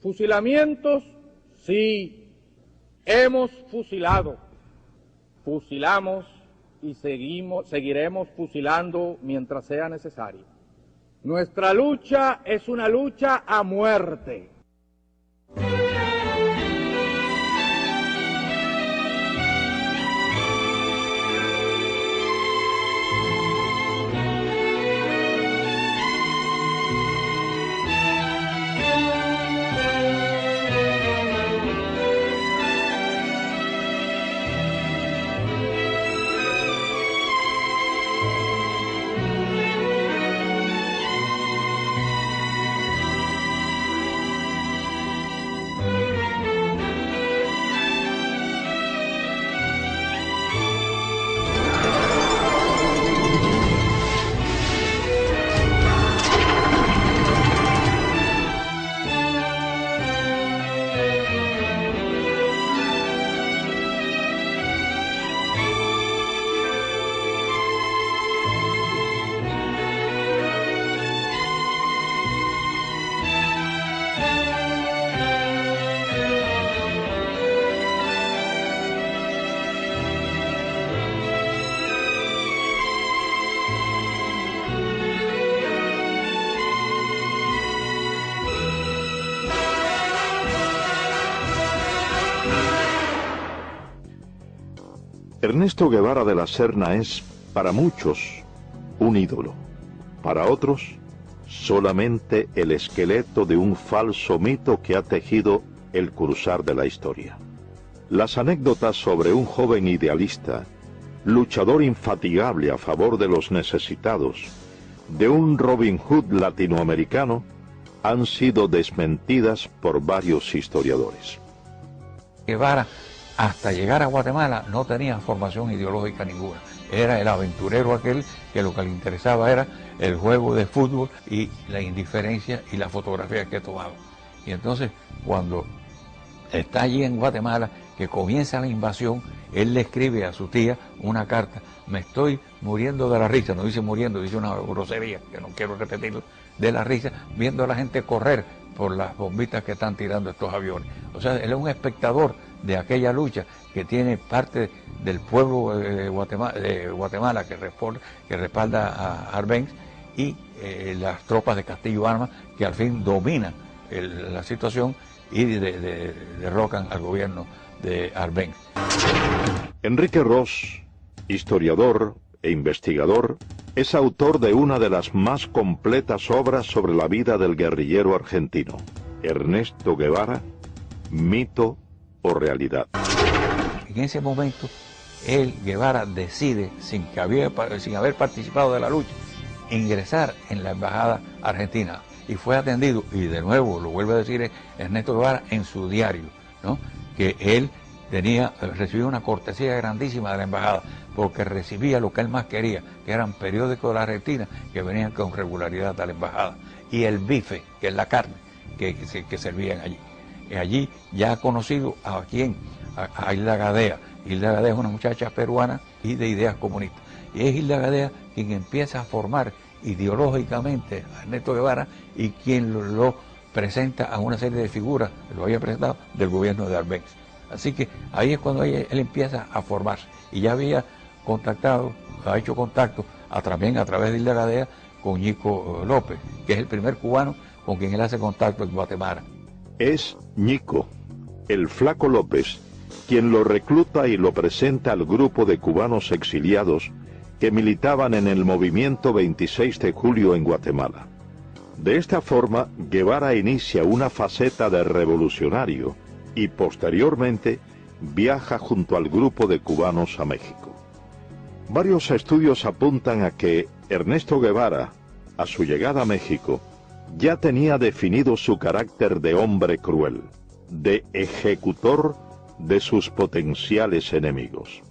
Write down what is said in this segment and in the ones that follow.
Fusilamientos, sí, hemos fusilado, fusilamos y seguiremos fusilando mientras sea necesario. Nuestra lucha es una lucha a muerte. Ernesto Guevara de la Serna es, para muchos, un ídolo. Para otros, solamente el esqueleto de un falso mito que ha tejido el cruzar de la historia. Las anécdotas sobre un joven idealista, luchador infatigable a favor de los necesitados, de un Robin Hood latinoamericano, han sido desmentidas por varios historiadores. Guevara, hasta llegar a Guatemala, no tenía formación ideológica ninguna. Era el aventurero aquel que lo que le interesaba era el juego de fútbol y la indiferencia y la fotografía que tomaba. Y entonces, cuando está allí en Guatemala, que comienza la invasión, él le escribe a su tía una carta: me estoy muriendo de la risa, no dice muriendo, dice una grosería, que no quiero repetirlo, de la risa, viendo a la gente correr por las bombitas que están tirando estos aviones. O sea, él es un espectador de aquella lucha que tiene parte del pueblo de Guatemala que respalda a Arbenz y las tropas de Castillo Armas que al fin dominan la situación y derrocan al gobierno de Arbenz. Enrique Ros, historiador e investigador, es autor de una de las más completas obras sobre la vida del guerrillero argentino, Ernesto Guevara, mito o realidad. En ese momento, Guevara decide, sin haber participado de la lucha, ingresar en la embajada argentina. Y fue atendido, y de nuevo lo vuelve a decir Ernesto Guevara en su diario, ¿no?, que él recibió una cortesía grandísima de la embajada, porque recibía lo que él más quería, que eran periódicos de la Argentina que venían con regularidad a la embajada, y el bife, que es la carne que servían allí. Y allí ya ha conocido a Hilda Gadea. Hilda Gadea es una muchacha peruana y de ideas comunistas. Y es Hilda Gadea quien empieza a formar ideológicamente a Ernesto Guevara y quien lo presenta a una serie de figuras, lo había presentado, del gobierno de Arbenz. Así que ahí es cuando él empieza a formarse. Y ya había ha hecho contacto también a través de Hilda Gadea con Ñico López, que es el primer cubano con quien él hace contacto en Guatemala. Es Ñico, el Flaco López, quien lo recluta y lo presenta al grupo de cubanos exiliados que militaban en el movimiento 26 de julio en Guatemala. De esta forma, Guevara inicia una faceta de revolucionario y posteriormente viaja junto al grupo de cubanos a México. Varios estudios apuntan a que Ernesto Guevara, a su llegada a México, ya tenía definido su carácter de hombre cruel, de ejecutor de sus potenciales enemigos.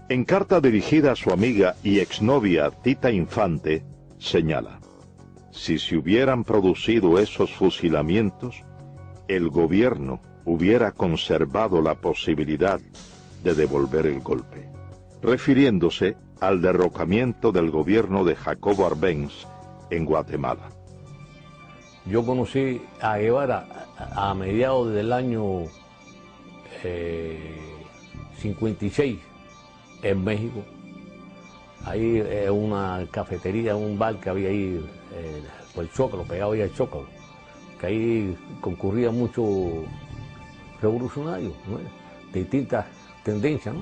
En carta dirigida a su amiga y exnovia Tita Infante, señala: si se hubieran producido esos fusilamientos, el gobierno hubiera conservado la posibilidad de devolver el golpe, refiriéndose al derrocamiento del gobierno de Jacobo Arbenz en Guatemala. Yo conocí a Guevara a mediados del año 56 en México. Ahí una cafetería, un bar que había ahí, por el Zócalo, pegado ahí al Zócalo, que ahí concurrían muchos revolucionarios, ¿no? De distintas tendencias, ¿no?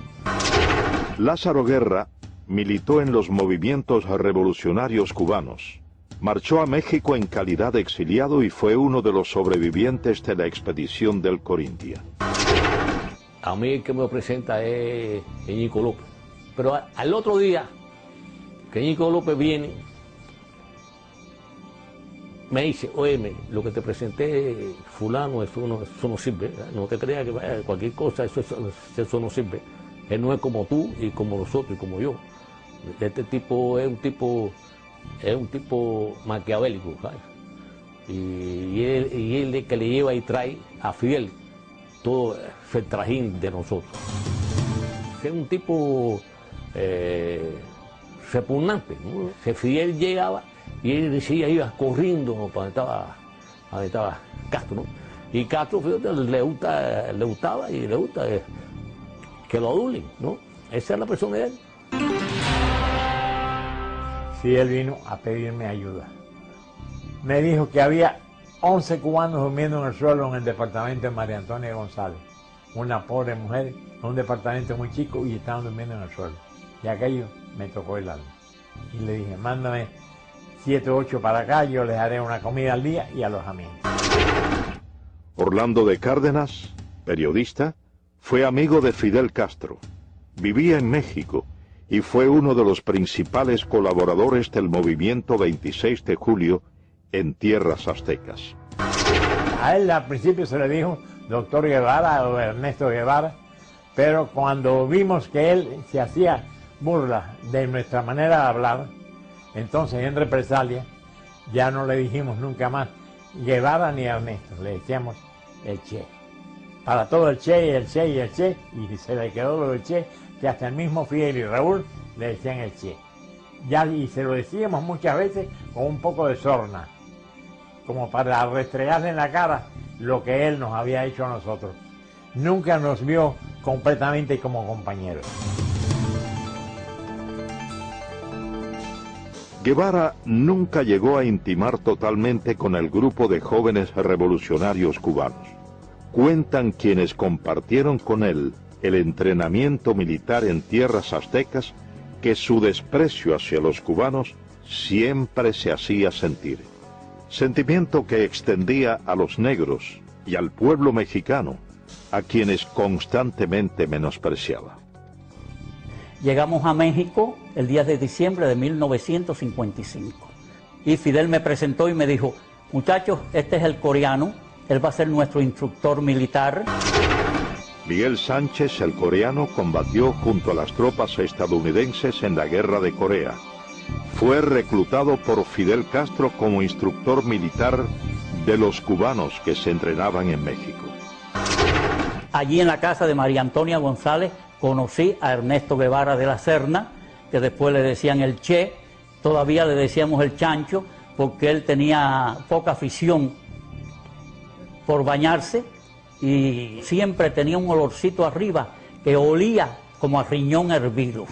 Lázaro Guerra militó en los movimientos revolucionarios cubanos. Marchó a México en calidad de exiliado y fue uno de los sobrevivientes de la expedición del Corintia. A mí el que me presenta es Ñico López. Pero al otro día que Ñico López viene, me dice, óyeme, lo que te presenté fulano, eso no sirve, ¿verdad? No te creas que cualquier cosa, eso no sirve. Él no es como tú y como nosotros y como yo. Este tipo es un tipo maquiavélico, ¿sabes? Y él es que le lleva y trae a Fidel todo el trajín de nosotros. Es un tipo repugnante, ¿no? Fidel llegaba y él decía, iba corriendo, ¿no?, para donde estaba Castro, ¿no? Y Castro, fíjate, le gustaba y le gusta que lo adulen, ¿no? Esa es la persona de él. Sí, él vino a pedirme ayuda. Me dijo que había 11 cubanos durmiendo en el suelo en el departamento de María Antonia González. Una pobre mujer en un departamento muy chico y estaban durmiendo en el suelo. Y aquello me tocó el alma. Y le dije, mándame 7 o 8 para acá, yo les haré una comida al día y alojamiento. Orlando de Cárdenas, periodista, fue amigo de Fidel Castro. Vivía en México y fue uno de los principales colaboradores del movimiento 26 de julio en tierras aztecas. A él al principio se le dijo doctor Guevara o Ernesto Guevara, pero cuando vimos que él se hacía burla de nuestra manera de hablar, entonces en represalia ya no le dijimos nunca más Guevara ni Ernesto, le decíamos el Che. Para todo el Che y el Che y el Che, y se le quedó lo del Che, que hasta el mismo Fidel y Raúl le decían el Che. Ya, y se lo decíamos muchas veces con un poco de sorna, como para restregarle en la cara lo que él nos había hecho a nosotros. Nunca nos vio completamente como compañeros. Guevara nunca llegó a intimar totalmente con el grupo de jóvenes revolucionarios cubanos. Cuentan quienes compartieron con él el entrenamiento militar en tierras aztecas que su desprecio hacia los cubanos siempre se hacía sentir. Sentimiento que extendía a los negros y al pueblo mexicano, a quienes constantemente menospreciaba. Llegamos a México el 10 de diciembre de 1955 y Fidel me presentó y me dijo, muchachos, este es el coreano, él va a ser nuestro instructor militar. Miguel Sánchez, el coreano, combatió junto a las tropas estadounidenses en la Guerra de Corea. Fue reclutado por Fidel Castro como instructor militar de los cubanos que se entrenaban en México. Allí en la casa de María Antonia González conocí a Ernesto Guevara de la Serna, que después le decían el Che, todavía le decíamos el Chancho, porque él tenía poca afición por bañarse y siempre tenía un olorcito arriba que olía como a riñón hervido.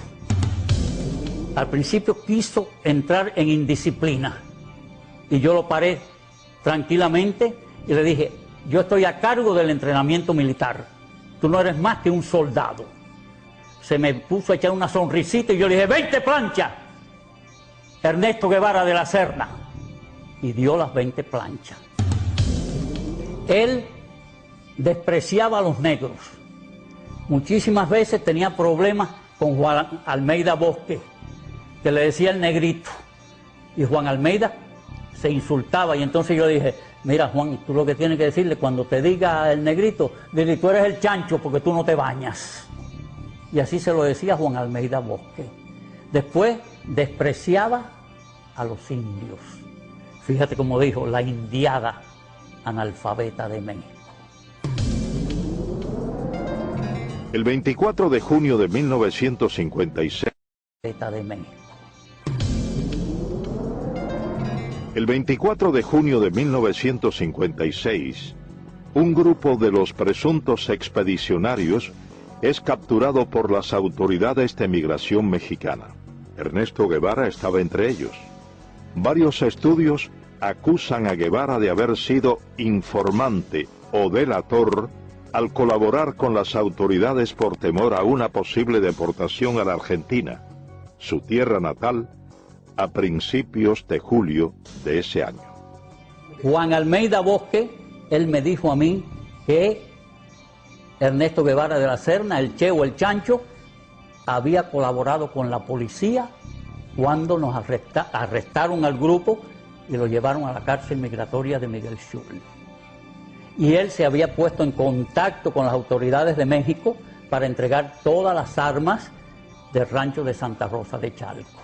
Al principio quiso entrar en indisciplina y yo lo paré tranquilamente y le dije, yo estoy a cargo del entrenamiento militar, tú no eres más que un soldado. Se me puso a echar una sonrisita y yo le dije, 20 planchas, Ernesto Guevara de la Serna, y dio las 20 planchas. Él despreciaba a los negros, muchísimas veces tenía problemas con Juan Almeida Bosque, que le decía el negrito, y Juan Almeida se insultaba, y entonces yo dije, mira Juan, tú lo que tienes que decirle cuando te diga el negrito, dile, tú eres el chancho porque tú no te bañas. Y así se lo decía Juan Almeida Bosque. Después despreciaba a los indios. Fíjate cómo dijo, la indiada analfabeta de México. El 24 de junio de 1956. De México. El 24 de junio de 1956, un grupo de los presuntos expedicionarios es capturado por las autoridades de migración mexicana. Ernesto Guevara estaba entre ellos. Varios estudios acusan a Guevara de haber sido informante o delator al colaborar con las autoridades por temor a una posible deportación a la Argentina, su tierra natal, a principios de julio de ese año. Juan Almeida Bosque, él me dijo a mí que Ernesto Guevara de la Serna, el Che o el Chancho, había colaborado con la policía cuando nos arrestaron al grupo y lo llevaron a la cárcel migratoria de Miguel Schultz. Y él se había puesto en contacto con las autoridades de México para entregar todas las armas del rancho de Santa Rosa de Chalco.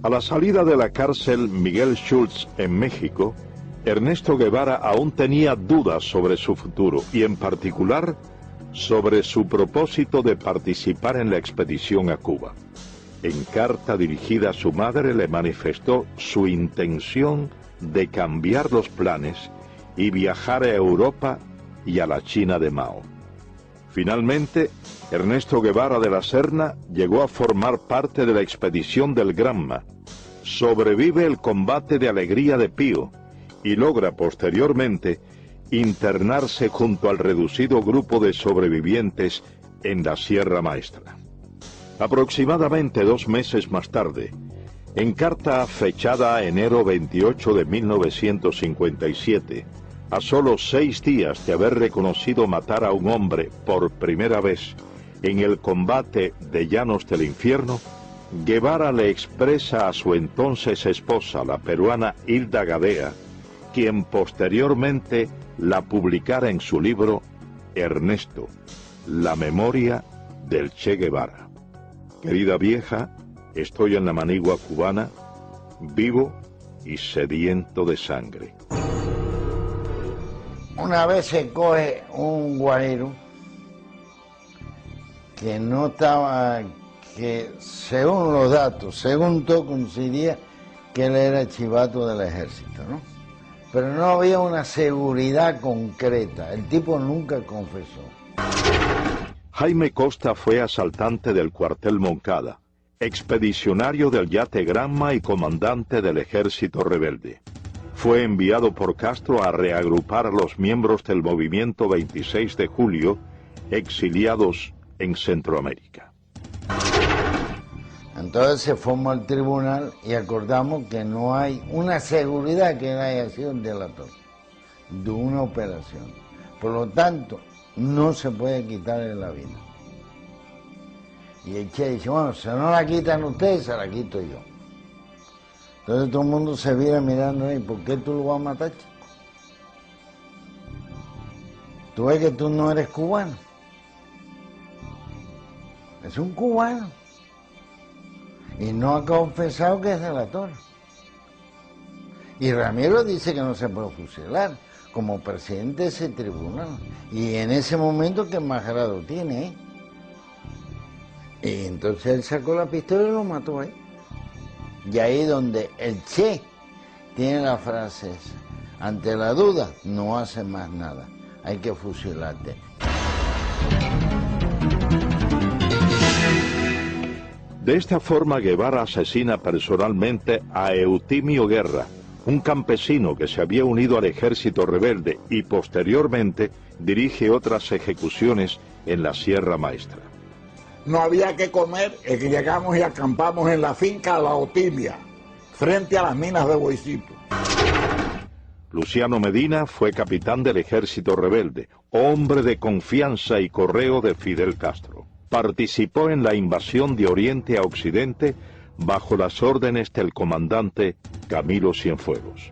A la salida de la cárcel Miguel Schultz en México, Ernesto Guevara aún tenía dudas sobre su futuro y en particular sobre su propósito de participar en la expedición a Cuba. En carta dirigida a su madre le manifestó su intención de cambiar los planes y viajar a Europa y a la China de Mao. Finalmente, Ernesto Guevara de la Serna llegó a formar parte de la expedición del Granma, sobrevive el combate de Alegría de Pío y logra posteriormente internarse junto al reducido grupo de sobrevivientes en la Sierra Maestra. Aproximadamente 2 meses más tarde, en carta fechada enero 28 de 1957, a solo 6 días de haber reconocido matar a un hombre por primera vez en el combate de Llanos del Infierno, Guevara le expresa a su entonces esposa, la peruana Hilda Gadea, quien posteriormente la publicara en su libro Ernesto, la memoria del Che Guevara. Querida vieja, estoy en la manigua cubana, vivo y sediento de sangre. Una vez se coge un guarero que no estaba, que según los datos, según todo coincidía que él era chivato del ejército, ¿no? Pero no había una seguridad concreta, el tipo nunca confesó. Jaime Costa fue asaltante del cuartel Moncada, expedicionario del yate Granma y comandante del ejército rebelde. Fue enviado por Castro a reagrupar a los miembros del movimiento 26 de julio, exiliados en Centroamérica. Entonces se formó el tribunal y acordamos que no hay una seguridad que él haya sido un delator de una operación. Por lo tanto, no se puede quitarle la vida. Y el Che dice, bueno, si no la quitan ustedes, se la quito yo. Entonces todo el mundo se viene mirando ahí, ¿por qué tú lo vas a matar, chico? Tú ves que tú no eres cubano. Es un cubano. Y no ha confesado que es delator. Y Ramiro dice que no se puede fusilar como presidente de ese tribunal. Y en ese momento, ¿qué más grado tiene? Y entonces él sacó la pistola y lo mató ahí. Y ahí donde el Che tiene la frase esa, ante la duda no hace más nada, hay que fusilarte. De esta forma Guevara asesina personalmente a Eutimio Guerra, un campesino que se había unido al ejército rebelde y posteriormente dirige otras ejecuciones en la Sierra Maestra. No había que comer, es que llegamos y acampamos en la finca La Otilia, frente a las minas de Boicito. Luciano Medina fue capitán del ejército rebelde, hombre de confianza y correo de Fidel Castro. Participó en la invasión de Oriente a Occidente bajo las órdenes del comandante Camilo Cienfuegos.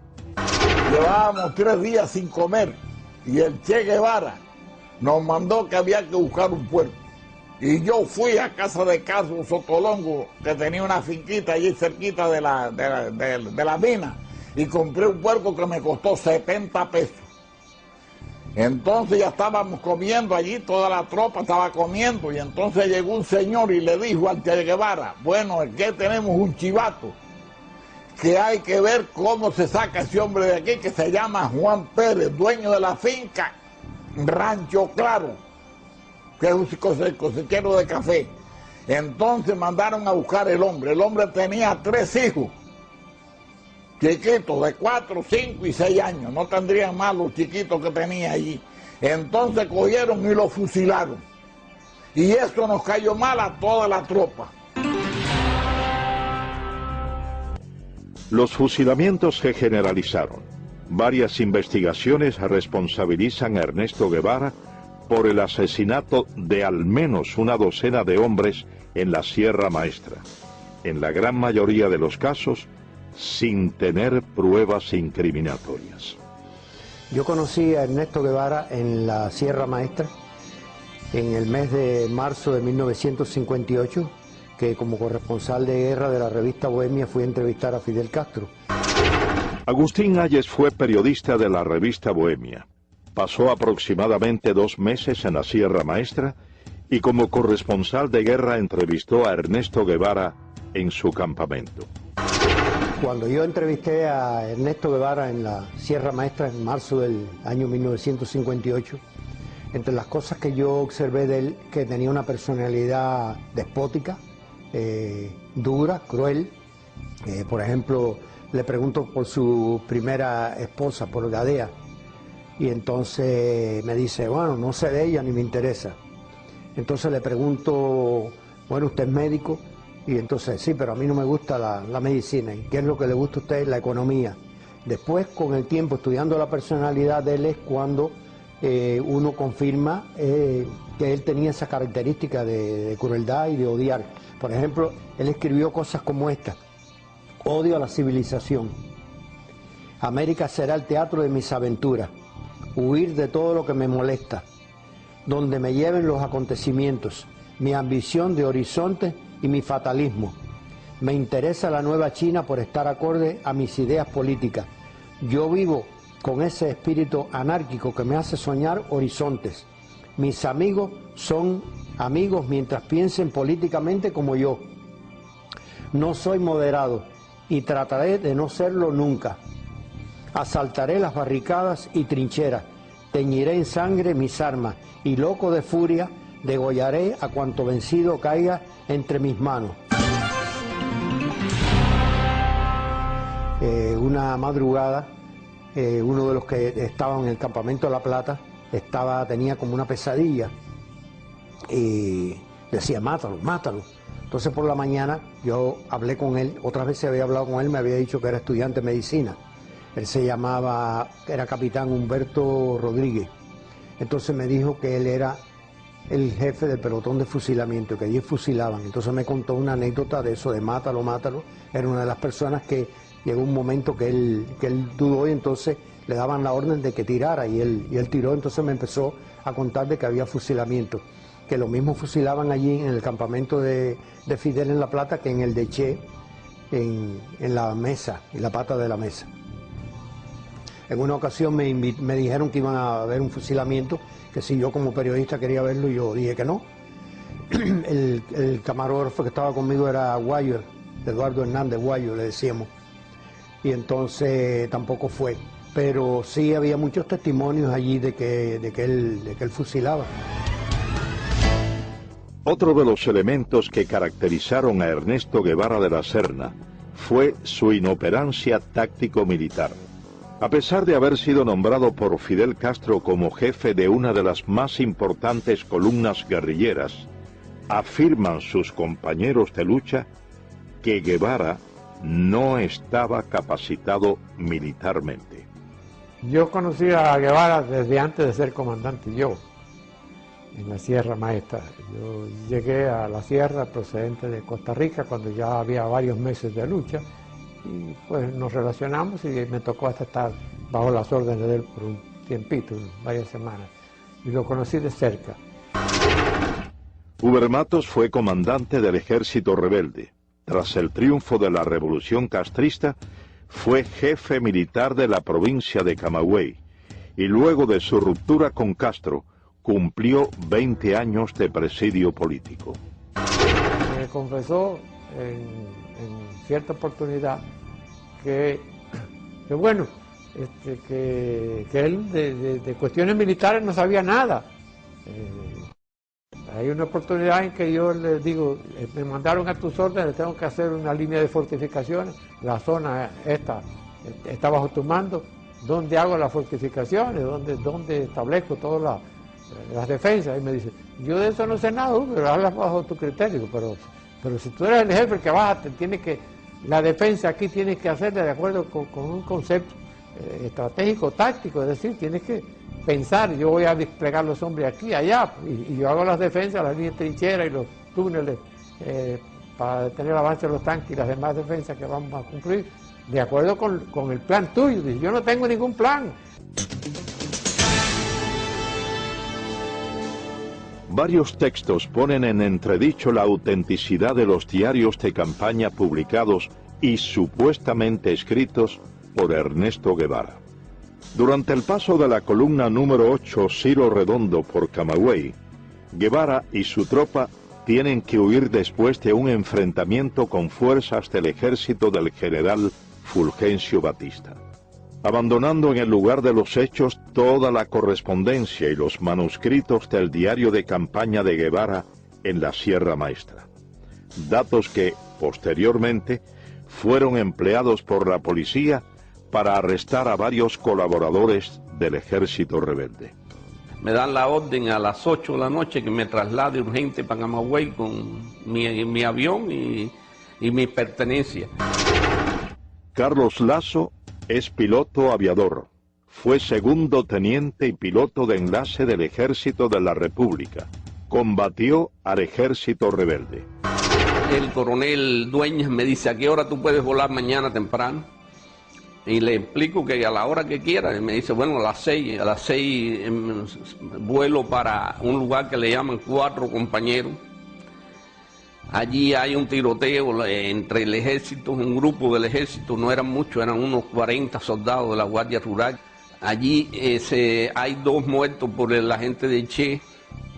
Llevábamos 3 días sin comer y el Che Guevara nos mandó que había que buscar un puerco. Y yo fui a casa de Caso Sotolongo, que tenía una finquita allí cerquita de la mina, y compré un puerco que me costó 70 pesos. Entonces ya estábamos comiendo allí, toda la tropa estaba comiendo, y entonces llegó un señor y le dijo al Che Guevara, bueno, es que tenemos un chivato que hay que ver cómo se saca ese hombre de aquí, que se llama Juan Pérez, dueño de la finca Rancho Claro, que es un cosechero de café. Entonces mandaron a buscar el hombre tenía 3 hijos, chiquitos de 4, 5 y 6 años, no tendrían más los chiquitos que tenía allí. Entonces cogieron y lo fusilaron. Y eso nos cayó mal a toda la tropa. Los fusilamientos se generalizaron. Varias investigaciones responsabilizan a Ernesto Guevara por el asesinato de al menos una docena de hombres en la Sierra Maestra. En la gran mayoría de los casos, sin tener pruebas incriminatorias. Yo conocí a Ernesto Guevara en la Sierra Maestra en el mes de marzo de 1958, que como corresponsal de guerra de la revista Bohemia fui a entrevistar a Fidel Castro. Agustín Ayes fue periodista de la revista Bohemia. Pasó aproximadamente 2 meses en la Sierra Maestra y como corresponsal de guerra entrevistó a Ernesto Guevara en su campamento. Cuando yo entrevisté a Ernesto Guevara en la Sierra Maestra en marzo del año 1958, entre las cosas que yo observé de él, que tenía una personalidad despótica, dura, cruel. Por ejemplo, le pregunto por su primera esposa, por Gadea, y entonces me dice, bueno, no sé de ella ni me interesa. Entonces le pregunto, bueno, ¿usted es médico? Y entonces, sí, pero a mí no me gusta la medicina. ¿Y qué es lo que le gusta a usted? La economía. Después, con el tiempo, estudiando la personalidad de él, es cuando uno confirma que él tenía esa característica de crueldad y de odiar. Por ejemplo, él escribió cosas como esta: odio a la civilización. América será el teatro de mis aventuras. Huir de todo lo que me molesta. Donde me lleven los acontecimientos. Mi ambición de horizonte y mi fatalismo. Me interesa la nueva China por estar acorde a mis ideas políticas. Yo vivo con ese espíritu anárquico que me hace soñar horizontes. Mis amigos son amigos mientras piensen políticamente como yo. No soy moderado y trataré de no serlo nunca. Asaltaré las barricadas y trincheras, teñiré en sangre mis armas y loco de furia degollaré a cuanto vencido caiga entre mis manos. Una madrugada, uno de los que estaba en el campamento de La Plata tenía como una pesadilla y decía, mátalo, mátalo. Entonces por la mañana yo hablé con él, otras veces había hablado con él, me había dicho que era estudiante de medicina. Él se llamaba, era capitán Humberto Rodríguez. Entonces me dijo que él era el jefe del pelotón de fusilamiento, que allí fusilaban. Entonces me contó una anécdota de eso, de mátalo, mátalo. Era una de las personas que llegó un momento que él dudó y entonces le daban la orden de que tirara y él tiró. Entonces me empezó a contar de que había fusilamiento, que lo mismo fusilaban allí en el campamento de Fidel en La Plata que en el de Che, en la mesa, en la pata de la mesa. En una ocasión me dijeron que iban a haber un fusilamiento, que si yo como periodista quería verlo, yo dije que no. El camarógrafo que estaba conmigo era Guayo, Eduardo Hernández Guayo, le decíamos. Y entonces tampoco fue. Pero sí había muchos testimonios allí de que él fusilaba. Otro de los elementos que caracterizaron a Ernesto Guevara de la Serna fue su inoperancia táctico-militar. A pesar de haber sido nombrado por Fidel Castro como jefe de una de las más importantes columnas guerrilleras, afirman sus compañeros de lucha que Guevara no estaba capacitado militarmente. Yo conocí a Guevara desde antes de ser comandante yo, en la Sierra Maestra. Yo llegué a la Sierra procedente de Costa Rica cuando ya había varios meses de lucha. Y pues nos relacionamos y me tocó hasta estar bajo las órdenes de él por un tiempito, varias semanas, y lo conocí de cerca. Uber Matos fue comandante del ejército rebelde. Tras el triunfo de la revolución castrista, fue jefe militar de la provincia de Camagüey, y luego de su ruptura con Castro, cumplió 20 años de presidio político. Me confesó en cierta oportunidad que bueno, que él de cuestiones militares no sabía nada. Hay una oportunidad en que yo le digo, me mandaron a tus órdenes, tengo que hacer una línea de fortificaciones, la zona esta está bajo tu mando, ¿dónde hago las fortificaciones? ¿Dónde establezco todas las defensas? Y me dice, yo de eso no sé nada, pero hablas bajo tu criterio, pero si tú eres el jefe que vas, la defensa aquí tienes que hacerla de acuerdo con un concepto estratégico, táctico, es decir, tienes que pensar, yo voy a desplegar los hombres aquí, allá, y yo hago las defensas, las líneas de trinchera y los túneles para detener el avance de los tanques y las demás defensas que vamos a cumplir, de acuerdo con el plan tuyo. Dice, yo no tengo ningún plan. Varios textos ponen en entredicho la autenticidad de los diarios de campaña publicados y supuestamente escritos por Ernesto Guevara. Durante el paso de la columna número 8 Ciro Redondo por Camagüey, Guevara y su tropa tienen que huir después de un enfrentamiento con fuerzas del ejército del general Fulgencio Batista, abandonando en el lugar de los hechos toda la correspondencia y los manuscritos del diario de campaña de Guevara en la Sierra Maestra, datos que, posteriormente, fueron empleados por la policía para arrestar a varios colaboradores del ejército rebelde. Me dan la orden a las 8 de la noche que me traslade urgente para Camagüey con mi avión y mis pertenencias. Carlos Lazo es piloto aviador. Fue segundo teniente y piloto de enlace del Ejército de la República. Combatió al ejército rebelde. El coronel Dueñas me dice, ¿a qué hora tú puedes volar mañana temprano? Y le explico que a la hora que quiera. Y me dice, bueno, a las 6 vuelo para un lugar que le llaman Cuatro Compañeros. Allí hay un tiroteo entre el ejército, un grupo del ejército, no eran muchos, eran unos 40 soldados de la Guardia Rural. Allí hay 2 muertos por el agente de Che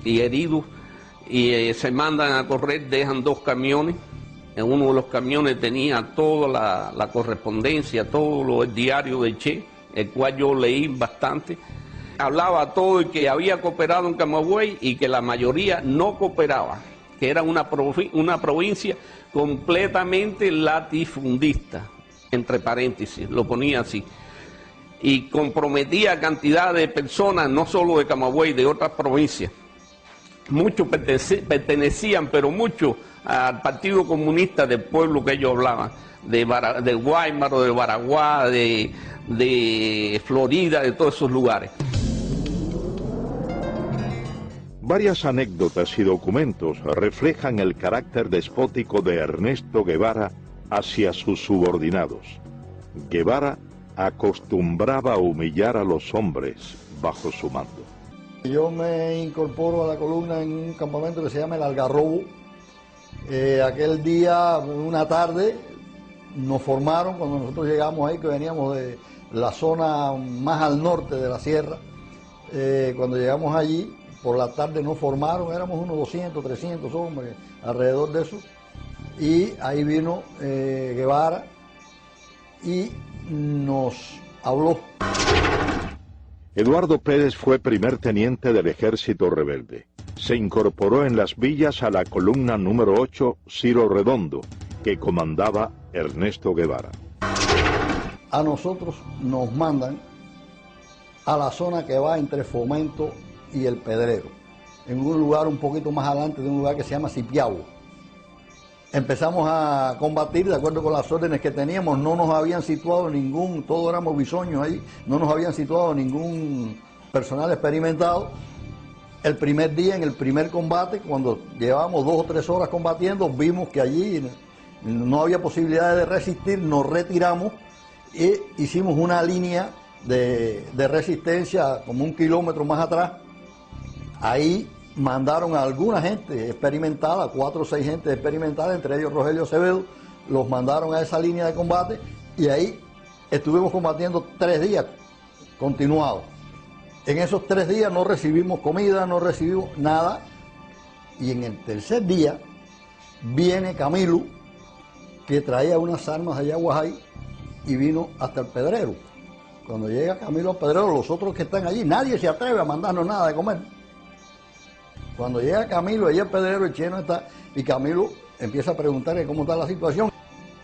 y heridos, y se mandan a correr, dejan 2 camiones. En uno de los camiones tenía toda la correspondencia, todo el diario de Che, el cual yo leí bastante. Hablaba todo y que había cooperado en Camagüey y que la mayoría no cooperaba, que era una provincia completamente latifundista, entre paréntesis, lo ponía así, y comprometía a cantidad de personas, no solo de Camagüey, de otras provincias. Muchos pertenecían, pero muchos, al Partido Comunista del pueblo que ellos hablaban, de Guaymaro, de Baraguá, de Florida, de todos esos lugares. Varias anécdotas y documentos reflejan el carácter despótico de Ernesto Guevara hacia sus subordinados. Guevara acostumbraba a humillar a los hombres bajo su mando. Yo me incorporo a la columna en un campamento que se llama El Algarrobo. Aquel día, una tarde, nos formaron cuando nosotros llegamos ahí, que veníamos de la zona más al norte de la sierra. Cuando llegamos allí, por la tarde nos formaron, éramos unos 200, 300 hombres, alrededor de eso. Y ahí vino Guevara y nos habló. Eduardo Pérez fue primer teniente del ejército rebelde. Se incorporó en las villas a la columna número 8 Ciro Redondo, que comandaba Ernesto Guevara. A nosotros nos mandan a la zona que va entre Fomento y El Pedrero, en un lugar un poquito más adelante de un lugar que se llama Cipiabo. Empezamos a combatir de acuerdo con las órdenes que teníamos, no nos habían situado todos éramos bisoños ahí, no nos habían situado ningún personal experimentado. El primer día, en el primer combate, cuando llevábamos 2 o 3 horas combatiendo, vimos que allí no había posibilidad de resistir, nos retiramos y hicimos una línea de resistencia como 1 kilómetro más atrás. Ahí mandaron a alguna gente experimentada, 4 o 6 gente experimentada, entre ellos Rogelio Acevedo, los mandaron a esa línea de combate y ahí estuvimos combatiendo 3 días continuados. En esos 3 días no recibimos comida, no recibimos nada, y en el tercer día viene Camilo, que traía unas armas de Yaguajay, y vino hasta el Pedrero. Cuando llega Camilo al Pedrero, los otros que están allí, nadie se atreve a mandarnos nada de comer. Cuando llega Camilo, allí el Pedrero, el Che no está, y Camilo empieza a preguntarle cómo está la situación.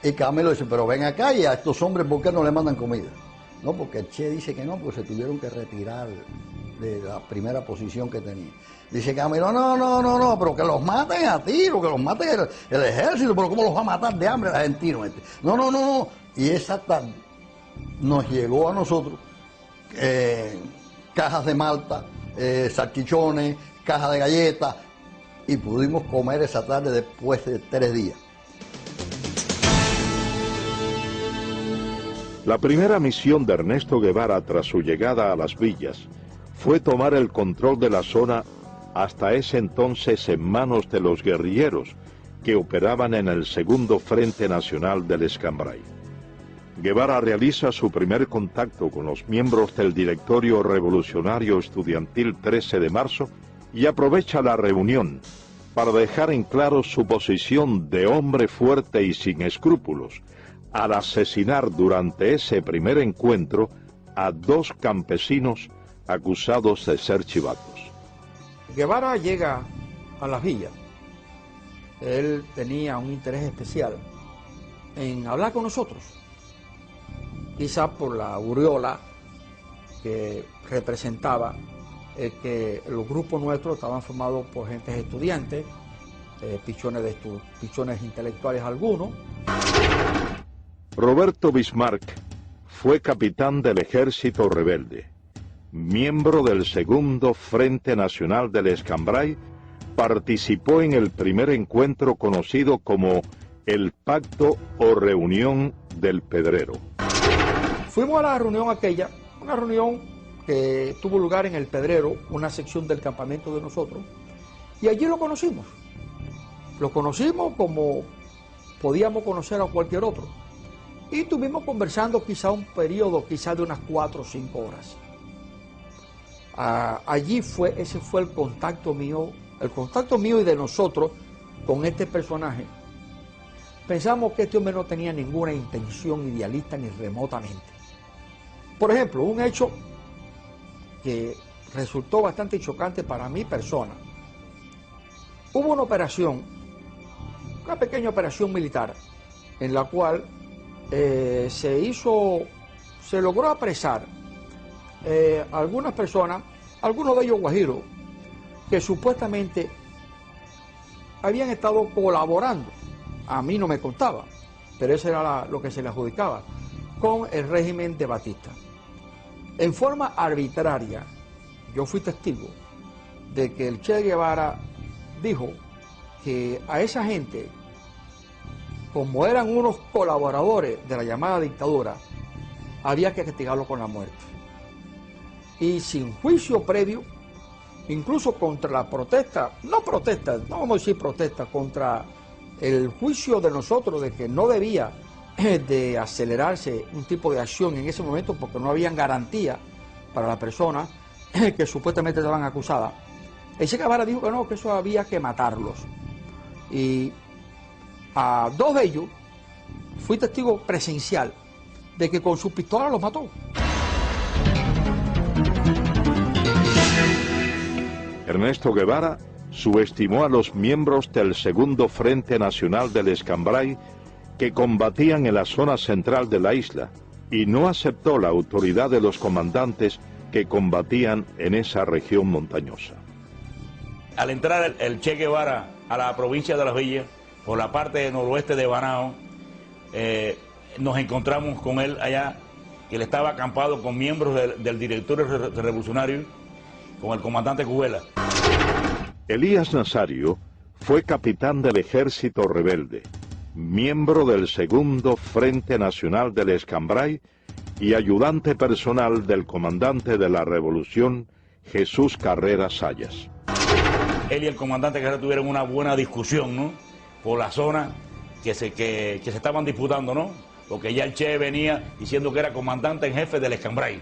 Y Camilo dice, pero ven acá y a estos hombres, ¿por qué no le mandan comida? No, porque el Che dice que no, porque se tuvieron que retirar de la primera posición que tenía. Dice Camilo, no, pero que los maten a tiro, que los maten el ejército, pero ¿cómo los va a matar de hambre el argentino este? No. Y esa tarde nos llegó a nosotros cajas de malta, salchichones, cajas de galletas, y pudimos comer esa tarde después de 3 días. La primera misión de Ernesto Guevara tras su llegada a las villas fue tomar el control de la zona, hasta ese entonces en manos de los guerrilleros que operaban en el Segundo Frente Nacional del Escambray. Guevara realiza su primer contacto con los miembros del Directorio Revolucionario Estudiantil 13 de marzo y aprovecha la reunión para dejar en claro su posición de hombre fuerte y sin escrúpulos, al asesinar durante ese primer encuentro a 2 campesinos acusados de ser chivatos. Guevara llega a las villas. Él tenía un interés especial en hablar con nosotros, quizá por la aureola que representaba que los grupos nuestros estaban formados por gentes estudiantes, pichones intelectuales algunos. Roberto Bismarck fue capitán del Ejército Rebelde, miembro del Segundo Frente Nacional del Escambray, participó en el primer encuentro conocido como el Pacto o Reunión del Pedrero. Fuimos a la reunión aquella, una reunión que tuvo lugar en el Pedrero, una sección del campamento de nosotros, y allí lo conocimos. Lo conocimos como podíamos conocer a cualquier otro. Y estuvimos conversando quizá un periodo quizá de unas 4 o 5 horas. Ese fue el contacto mío y de nosotros con este personaje. Pensamos que este hombre no tenía ninguna intención idealista ni remotamente. Por ejemplo, un hecho que resultó bastante chocante para mi persona. Hubo una operación, una pequeña operación militar, en la cual se logró apresar algunas personas, algunos de ellos guajiros, que supuestamente habían estado colaborando, a mí no me contaba, pero eso era lo que se le adjudicaba, con el régimen de Batista. En forma arbitraria, yo fui testigo de que el Che Guevara dijo que a esa gente, como eran unos colaboradores de la llamada dictadura, había que castigarlo con la muerte. Y sin juicio previo, incluso contra la protesta, no vamos a decir protesta, contra el juicio de nosotros de que no debía de acelerarse un tipo de acción en ese momento porque no habían garantía para la persona que supuestamente estaban acusadas. El Che Guevara dijo que no, que eso había que matarlos. Y a 2 de ellos fui testigo presencial de que con su pistola los mató. Ernesto Guevara subestimó a los miembros del Segundo Frente Nacional del Escambray que combatían en la zona central de la isla y no aceptó la autoridad de los comandantes que combatían en esa región montañosa. Al entrar el Che Guevara a la provincia de Las Villas, por la parte noroeste de Banao, nos encontramos con él allá, que él estaba acampado con miembros del directorio revolucionario, con el comandante Cubela. Elías Nazario fue capitán del Ejército Rebelde, miembro del Segundo Frente Nacional del Escambray y ayudante personal del comandante de la Revolución, Jesús Carrera Sayas. Él y el comandante Carrera tuvieron una buena discusión, ¿no?, por la zona que se estaban disputando, ¿no?, porque ya el Che venía diciendo que era comandante en jefe del Escambray.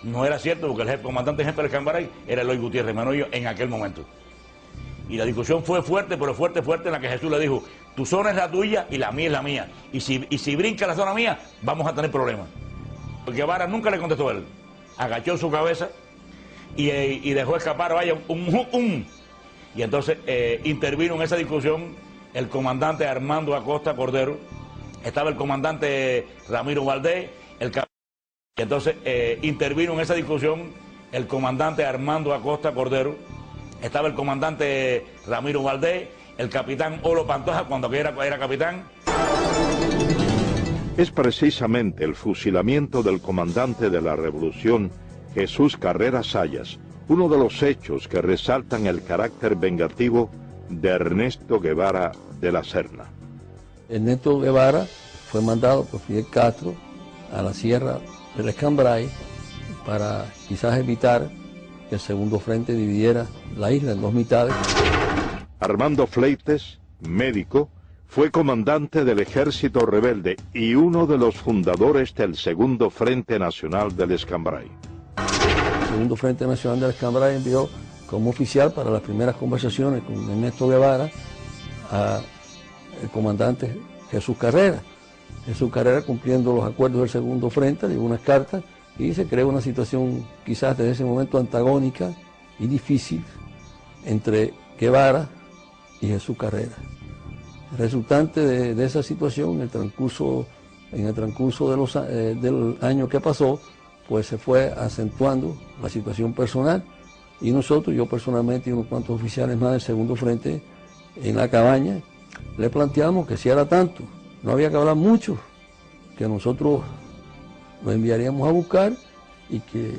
No era cierto, porque el comandante en jefe del Escambray era Eloy Gutiérrez Menoyo en aquel momento. Y la discusión fue fuerte, pero fuerte, en la que Jesús le dijo, Tu zona es la tuya y la mía es la mía. Y si brinca la zona mía, vamos a tener problemas. Guevara nunca le contestó a él. Agachó su cabeza y dejó escapar, vaya, Y entonces intervino en esa discusión el comandante Armando Acosta Cordero, estaba el comandante Ramiro Valdés, y entonces intervino en esa discusión el comandante Armando Acosta Cordero, estaba el comandante Ramiro Valdés, el capitán Olo Pantoja cuando era capitán. Es precisamente el fusilamiento del comandante de la Revolución, Jesús Carrera Sayas, uno de los hechos que resaltan el carácter vengativo de Ernesto Guevara de la Serna. Ernesto Guevara fue mandado por Fidel Castro a la Sierra del Escambray para quizás evitar que el segundo frente dividiera la isla en dos mitades. Armando Fleites, médico, fue comandante del ejército rebelde y uno de los fundadores del Segundo Frente Nacional del Escambray. El Segundo Frente Nacional del Escambray envió como oficial para las primeras conversaciones con Ernesto Guevara al comandante Jesús Carrera. Jesús Carrera, cumpliendo los acuerdos del Segundo Frente, dio unas cartas y se creó una situación quizás desde ese momento antagónica y difícil entre Guevara y Jesús Carrera. Resultante de esa situación, en el transcurso del año que pasó, pues se fue acentuando la situación personal y nosotros, yo personalmente y unos cuantos oficiales más del Segundo Frente, en la cabaña, le planteamos que si era tanto, no había que hablar mucho, que nosotros lo enviaríamos a buscar y que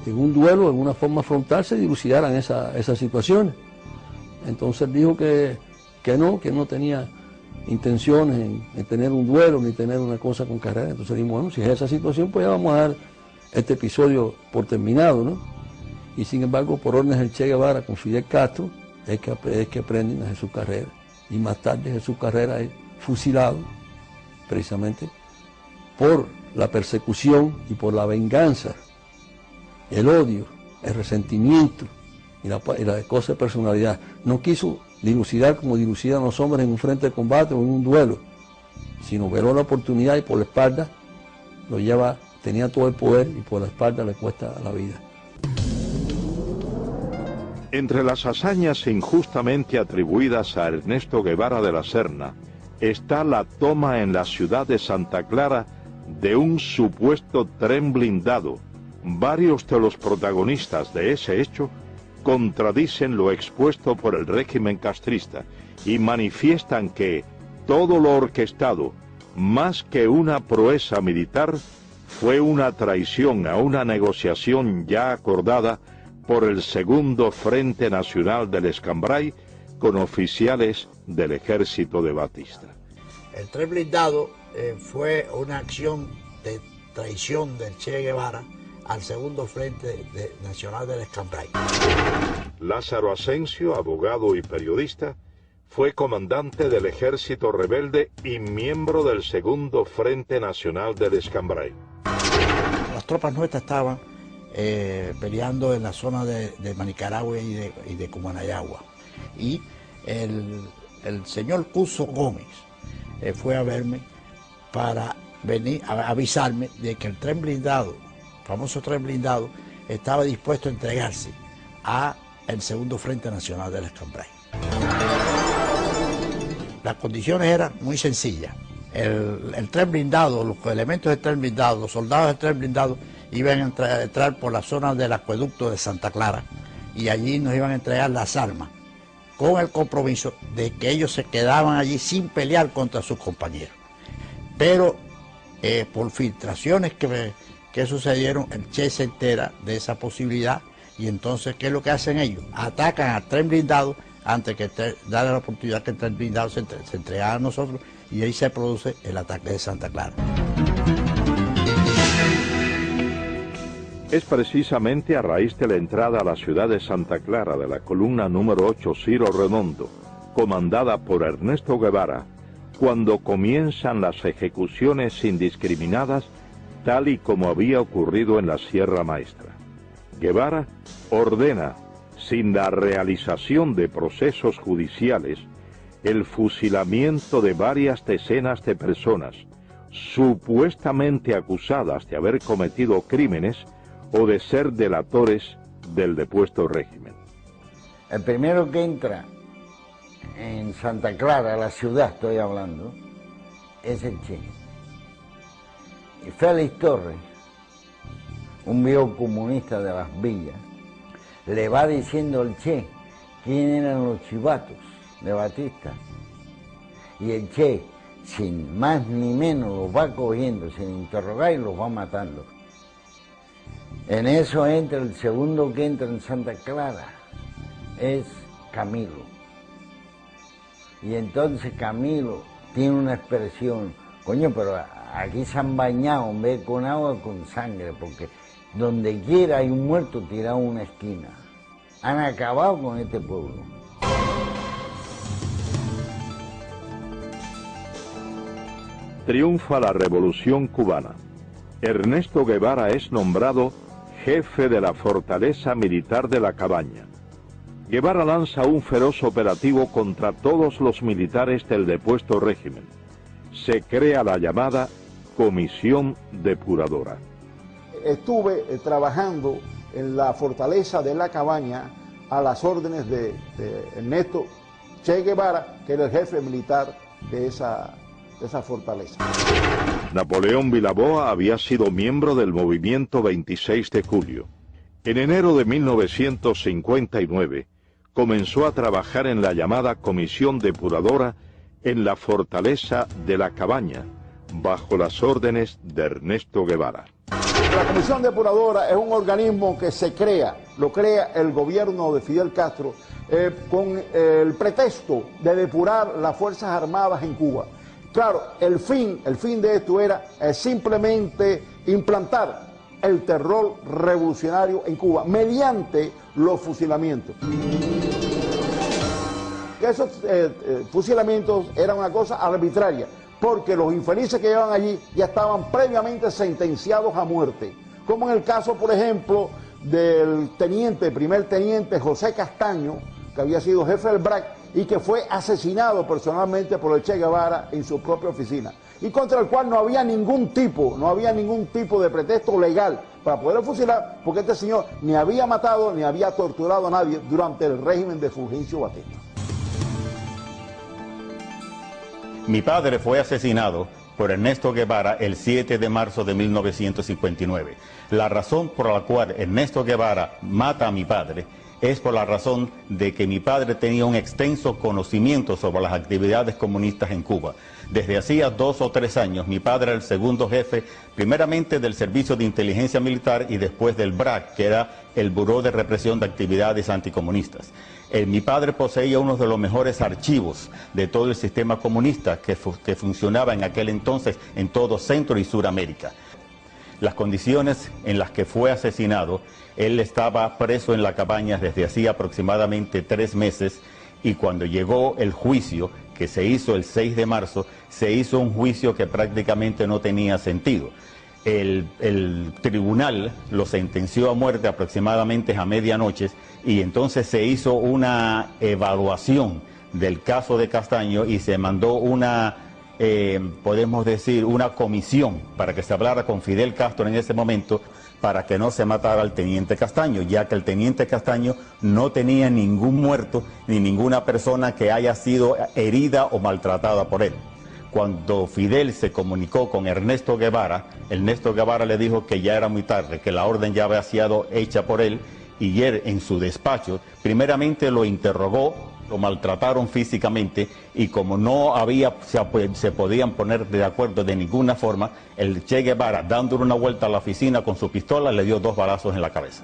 en un duelo, en una forma frontal, se dilucidaran esas situaciones. Entonces dijo que no tenía intenciones en tener un duelo ni tener una cosa con Carrera. Entonces dijimos, bueno, si es esa situación, pues ya vamos a dar este episodio por terminado, ¿no? Y sin embargo, por órdenes del Che Guevara con Fidel Castro, es que prenden a Jesús Carrera. Y más tarde Jesús Carrera es fusilado, precisamente, por la persecución y por la venganza, el odio, el resentimiento y la cosa de personalidad. No quiso dilucidar como dilucidan los hombres en un frente de combate o en un duelo, sino veló la oportunidad y por la espalda lo lleva, tenía todo el poder y por la espalda le cuesta la vida. Entre las hazañas injustamente atribuidas a Ernesto Guevara de la Serna está la toma en la ciudad de Santa Clara de un supuesto tren blindado. Varios de los protagonistas de ese hecho contradicen lo expuesto por el régimen castrista y manifiestan que todo lo orquestado, más que una proeza militar, fue una traición a una negociación ya acordada por el Segundo Frente Nacional del Escambray con oficiales del ejército de Batista. El tren blindado fue una acción de traición del Che Guevara al Segundo Frente Nacional del Escambray. Lázaro Asensio, abogado y periodista, fue comandante del ejército rebelde y miembro del Segundo Frente Nacional del Escambray. Las tropas nuestras estaban peleando en la zona de Manicaragua y de Cumanayagua. Y el señor Cuso Gómez fue a verme para venir a avisarme de que el tren blindado, el famoso tren blindado, estaba dispuesto a entregarse a el Segundo Frente Nacional del Escambray. Las condiciones eran muy sencillas. El tren blindado, los elementos del tren blindado, los soldados del tren blindado iban a entrar por la zona del acueducto de Santa Clara y allí nos iban a entregar las armas con el compromiso de que ellos se quedaban allí sin pelear contra sus compañeros. Pero por filtraciones que sucedieron, el Che se entera de esa posibilidad y entonces, ¿qué es lo que hacen ellos? Atacan al tren blindado antes que darle la oportunidad que el tren blindado se entregara a nosotros y ahí se produce el ataque de Santa Clara. Es precisamente a raíz de la entrada a la ciudad de Santa Clara de la columna número 8 Ciro Redondo, comandada por Ernesto Guevara, cuando comienzan las ejecuciones indiscriminadas, tal y como había ocurrido en la Sierra Maestra. Guevara ordena, sin la realización de procesos judiciales, el fusilamiento de varias decenas de personas supuestamente acusadas de haber cometido crímenes o de ser delatores del depuesto régimen. El primero que entra en Santa Clara, la ciudad estoy hablando, es el Che. Y Félix Torres, un viejo comunista de las villas, le va diciendo al Che quién eran los chivatos de Batista. Y el Che, sin más ni menos, los va cogiendo, sin interrogar, y los va matando. En eso entra el segundo que entra en Santa Clara, es Camilo. Y entonces Camilo tiene una expresión, coño, pero aquí se han bañado en vez con agua, con sangre, porque donde quiera hay un muerto tirado en una esquina. Han acabado con este pueblo. Triunfa la Revolución Cubana. Ernesto Guevara es nombrado jefe de la fortaleza militar de La Cabaña. Guevara lanza un feroz operativo contra todos los militares del depuesto régimen. Se crea la llamada Comisión Depuradora. Estuve trabajando en la fortaleza de La Cabaña a las órdenes de Ernesto Che Guevara, que era el jefe militar de esa fortaleza. Napoleón Vilaboa había sido miembro del movimiento 26 de julio. En enero de 1959 comenzó a trabajar en la llamada Comisión Depuradora en la fortaleza de La Cabaña, bajo las órdenes de Ernesto Guevara. La Comisión Depuradora es un organismo que se crea, lo crea el gobierno de Fidel Castro, con el pretexto de depurar las Fuerzas Armadas en Cuba. Claro, el fin de esto era simplemente implantar el terror revolucionario en Cuba mediante los fusilamientos. Esos fusilamientos eran una cosa arbitraria, porque los infelices que llevaban allí ya estaban previamente sentenciados a muerte, como en el caso, por ejemplo, del primer teniente José Castaño, que había sido jefe del BRAC y que fue asesinado personalmente por el Che Guevara en su propia oficina, y contra el cual no había ningún tipo de pretexto legal para poder fusilar, porque este señor ni había matado ni había torturado a nadie durante el régimen de Fulgencio Batista. Mi padre fue asesinado por Ernesto Guevara el 7 de marzo de 1959. La razón por la cual Ernesto Guevara mata a mi padre es por la razón de que mi padre tenía un extenso conocimiento sobre las actividades comunistas en Cuba. Desde hacía 2 o 3 años, mi padre era el segundo jefe, primeramente del Servicio de Inteligencia Militar y después del BRAC, que era el Buró de Represión de Actividades Anticomunistas. Mi padre poseía uno de los mejores archivos de todo el sistema comunista que funcionaba en aquel entonces en todo Centro y Suramérica. Las condiciones en las que fue asesinado, él estaba preso en La Cabaña desde hacía aproximadamente 3 meses, y cuando llegó el juicio, que se hizo el 6 de marzo, se hizo un juicio que prácticamente no tenía sentido. El tribunal lo sentenció a muerte aproximadamente a medianoche, y entonces se hizo una evaluación del caso de Castaño y se mandó una, podemos decir, una comisión para que se hablara con Fidel Castro en ese momento para que no se matara al teniente Castaño, ya que el teniente Castaño no tenía ningún muerto ni ninguna persona que haya sido herida o maltratada por él. Cuando Fidel se comunicó con Ernesto Guevara le dijo que ya era muy tarde, que la orden ya había sido hecha por él, y él en su despacho primeramente lo interrogó, lo maltrataron físicamente, y como no se podían poner de acuerdo de ninguna forma, el Che Guevara, dándole una vuelta a la oficina con su pistola, le dio 2 balazos en la cabeza.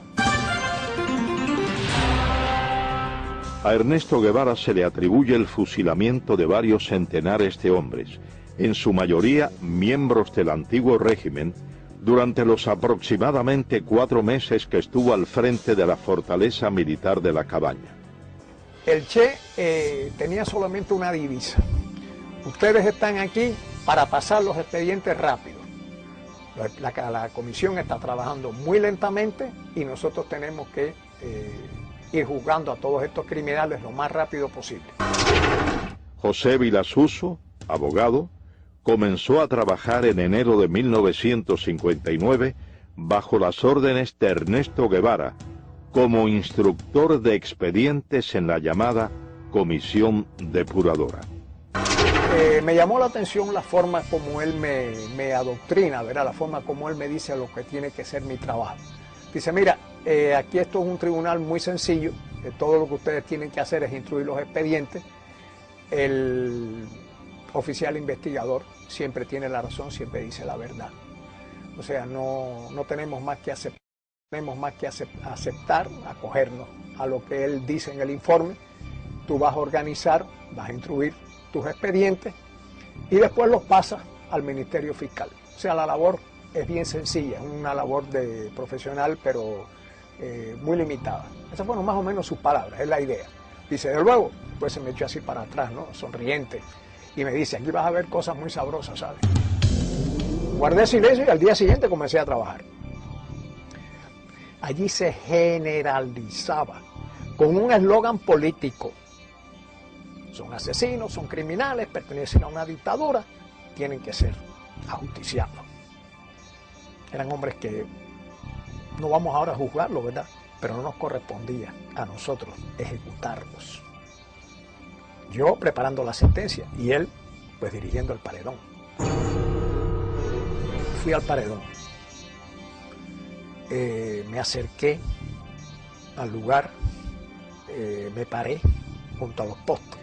A Ernesto Guevara se le atribuye el fusilamiento de varios centenares de hombres, en su mayoría miembros del antiguo régimen, durante los aproximadamente 4 meses que estuvo al frente de la fortaleza militar de La Cabaña. El Che tenía solamente una divisa: ustedes están aquí para pasar los expedientes rápido. La comisión está trabajando muy lentamente y nosotros tenemos que ir juzgando a todos estos criminales lo más rápido posible. José Vilasuso, abogado, comenzó a trabajar en enero de 1959 bajo las órdenes de Ernesto Guevara como instructor de expedientes en la llamada Comisión Depuradora. Me llamó la atención la forma como él me adoctrina, ¿verdad? La forma como él me dice lo que tiene que ser mi trabajo. Dice, mira, aquí esto es un tribunal muy sencillo, todo lo que ustedes tienen que hacer es instruir los expedientes. El oficial investigador siempre tiene la razón, siempre dice la verdad. O sea, no tenemos más que aceptar, acogernos a lo que él dice en el informe. Tú vas a organizar, vas a instruir tus expedientes y después los pasas al Ministerio Fiscal. O sea, la labor es bien sencilla, es una labor de profesional, pero muy limitada. Esas fueron más o menos sus palabras, es la idea. Dice, de luego, pues se me echó así para atrás, ¿no? Sonriente. Y me dice, aquí vas a ver cosas muy sabrosas, ¿sabes? Guardé silencio y al día siguiente comencé a trabajar. Allí se generalizaba con un eslogan político. Son asesinos, son criminales, pertenecen a una dictadura, tienen que ser ajusticiados. Eran hombres que no vamos ahora a juzgarlos, ¿verdad? Pero no nos correspondía a nosotros ejecutarlos. Yo preparando la sentencia y él pues dirigiendo el paredón. Fui al paredón. Me acerqué al lugar, me paré junto a los postes.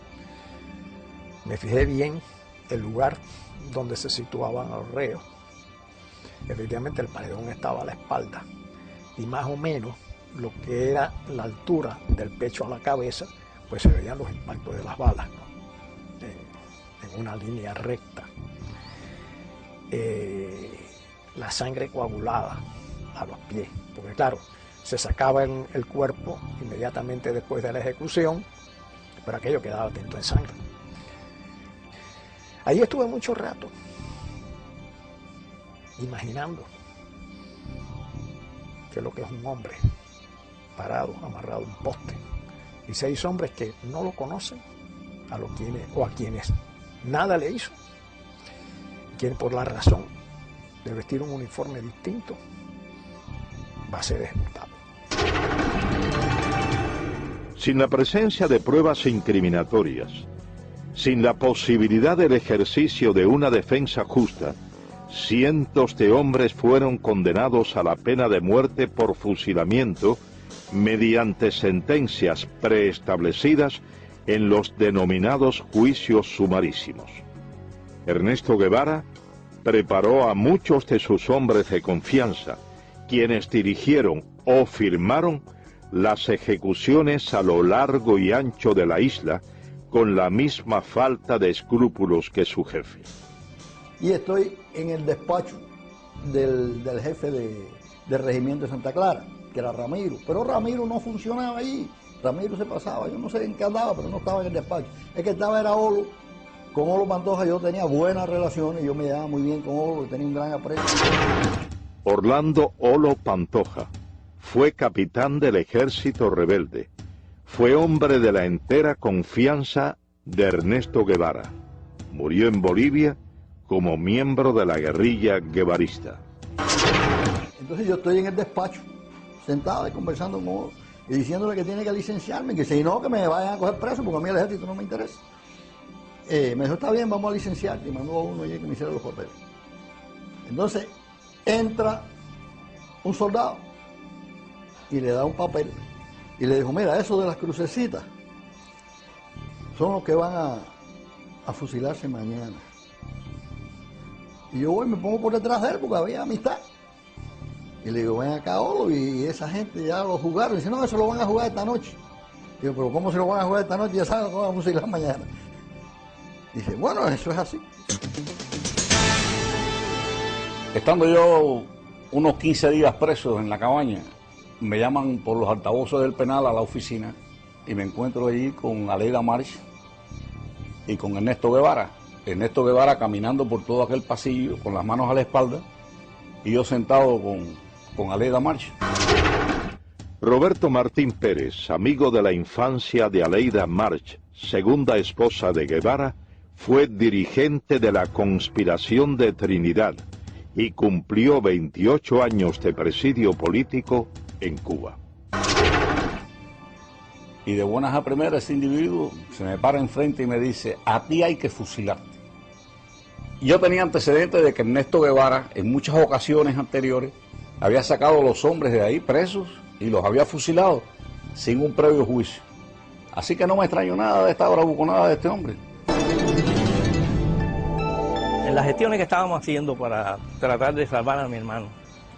Me fijé bien el lugar donde se situaban los reos. Efectivamente el paredón estaba a la espalda y más o menos lo que era la altura del pecho a la cabeza, pues se veían los impactos de las balas, ¿no? En una línea recta. La sangre coagulada a los pies, porque claro, se sacaba el cuerpo inmediatamente después de la ejecución, pero aquello quedaba tinto en sangre. Ahí estuve mucho rato, imaginando qué es lo que es un hombre parado, amarrado a un poste, y 6 hombres que no lo conocen, a quienes nada le hizo, quien por la razón de vestir un uniforme distinto va a ser ejecutado. Sin la presencia de pruebas incriminatorias, sin la posibilidad del ejercicio de una defensa justa, cientos de hombres fueron condenados a la pena de muerte por fusilamiento mediante sentencias preestablecidas en los denominados juicios sumarísimos. Ernesto Guevara preparó a muchos de sus hombres de confianza, quienes dirigieron o firmaron las ejecuciones a lo largo y ancho de la isla, con la misma falta de escrúpulos que su jefe. Y estoy en el despacho del jefe del regimiento de Santa Clara, que era Ramiro. Pero Ramiro no funcionaba ahí. Ramiro se pasaba, yo no sé en qué andaba, pero no estaba en el despacho. El que estaba era Olo. Con Olo Pantoja yo tenía buenas relaciones, yo me llevaba muy bien con Olo, tenía un gran aprecio. Orlando Olo Pantoja fue capitán del ejército rebelde. Fue hombre de la entera confianza de Ernesto Guevara. Murió en Bolivia como miembro de la guerrilla guevarista. Entonces yo estoy en el despacho, sentado y conversando con Olo, y diciéndole que tiene que licenciarme, que si no, que me vayan a coger preso, porque a mí el ejército no me interesa. Me dijo, está bien, vamos a licenciarte, y mandó a uno allí que me hiciera los papeles. Entonces entra un soldado y le da un papel y le dijo, mira, eso de las crucecitas son los que van a fusilarse mañana. Y yo voy y me pongo por detrás de él porque había amistad. Y le digo, ven acá, Olo, y esa gente ya lo jugaron. Y dice, no, eso lo van a jugar esta noche. Digo, pero ¿cómo se lo van a jugar esta noche? Ya saben que van a fusilar mañana. Dice, bueno, eso es así. Estando yo unos 15 días preso en la cabaña, me llaman por los altavoces del penal a la oficina y me encuentro allí con Aleida March y con Ernesto Guevara. Ernesto Guevara caminando por todo aquel pasillo con las manos a la espalda y yo sentado con Aleida March. Roberto Martín Pérez, amigo de la infancia de Aleida March, segunda esposa de Guevara, fue dirigente de la conspiración de Trinidad y cumplió 28 años de presidio político en Cuba. Y de buenas a primeras ese individuo se me para enfrente y me dice: a ti hay que fusilarte. Yo tenía antecedentes de que Ernesto Guevara en muchas ocasiones anteriores había sacado a los hombres de ahí presos y los había fusilado sin un previo juicio. Así que no me extraño nada de esta bravuconada de este hombre. En las gestiones que estábamos haciendo para tratar de salvar a mi hermano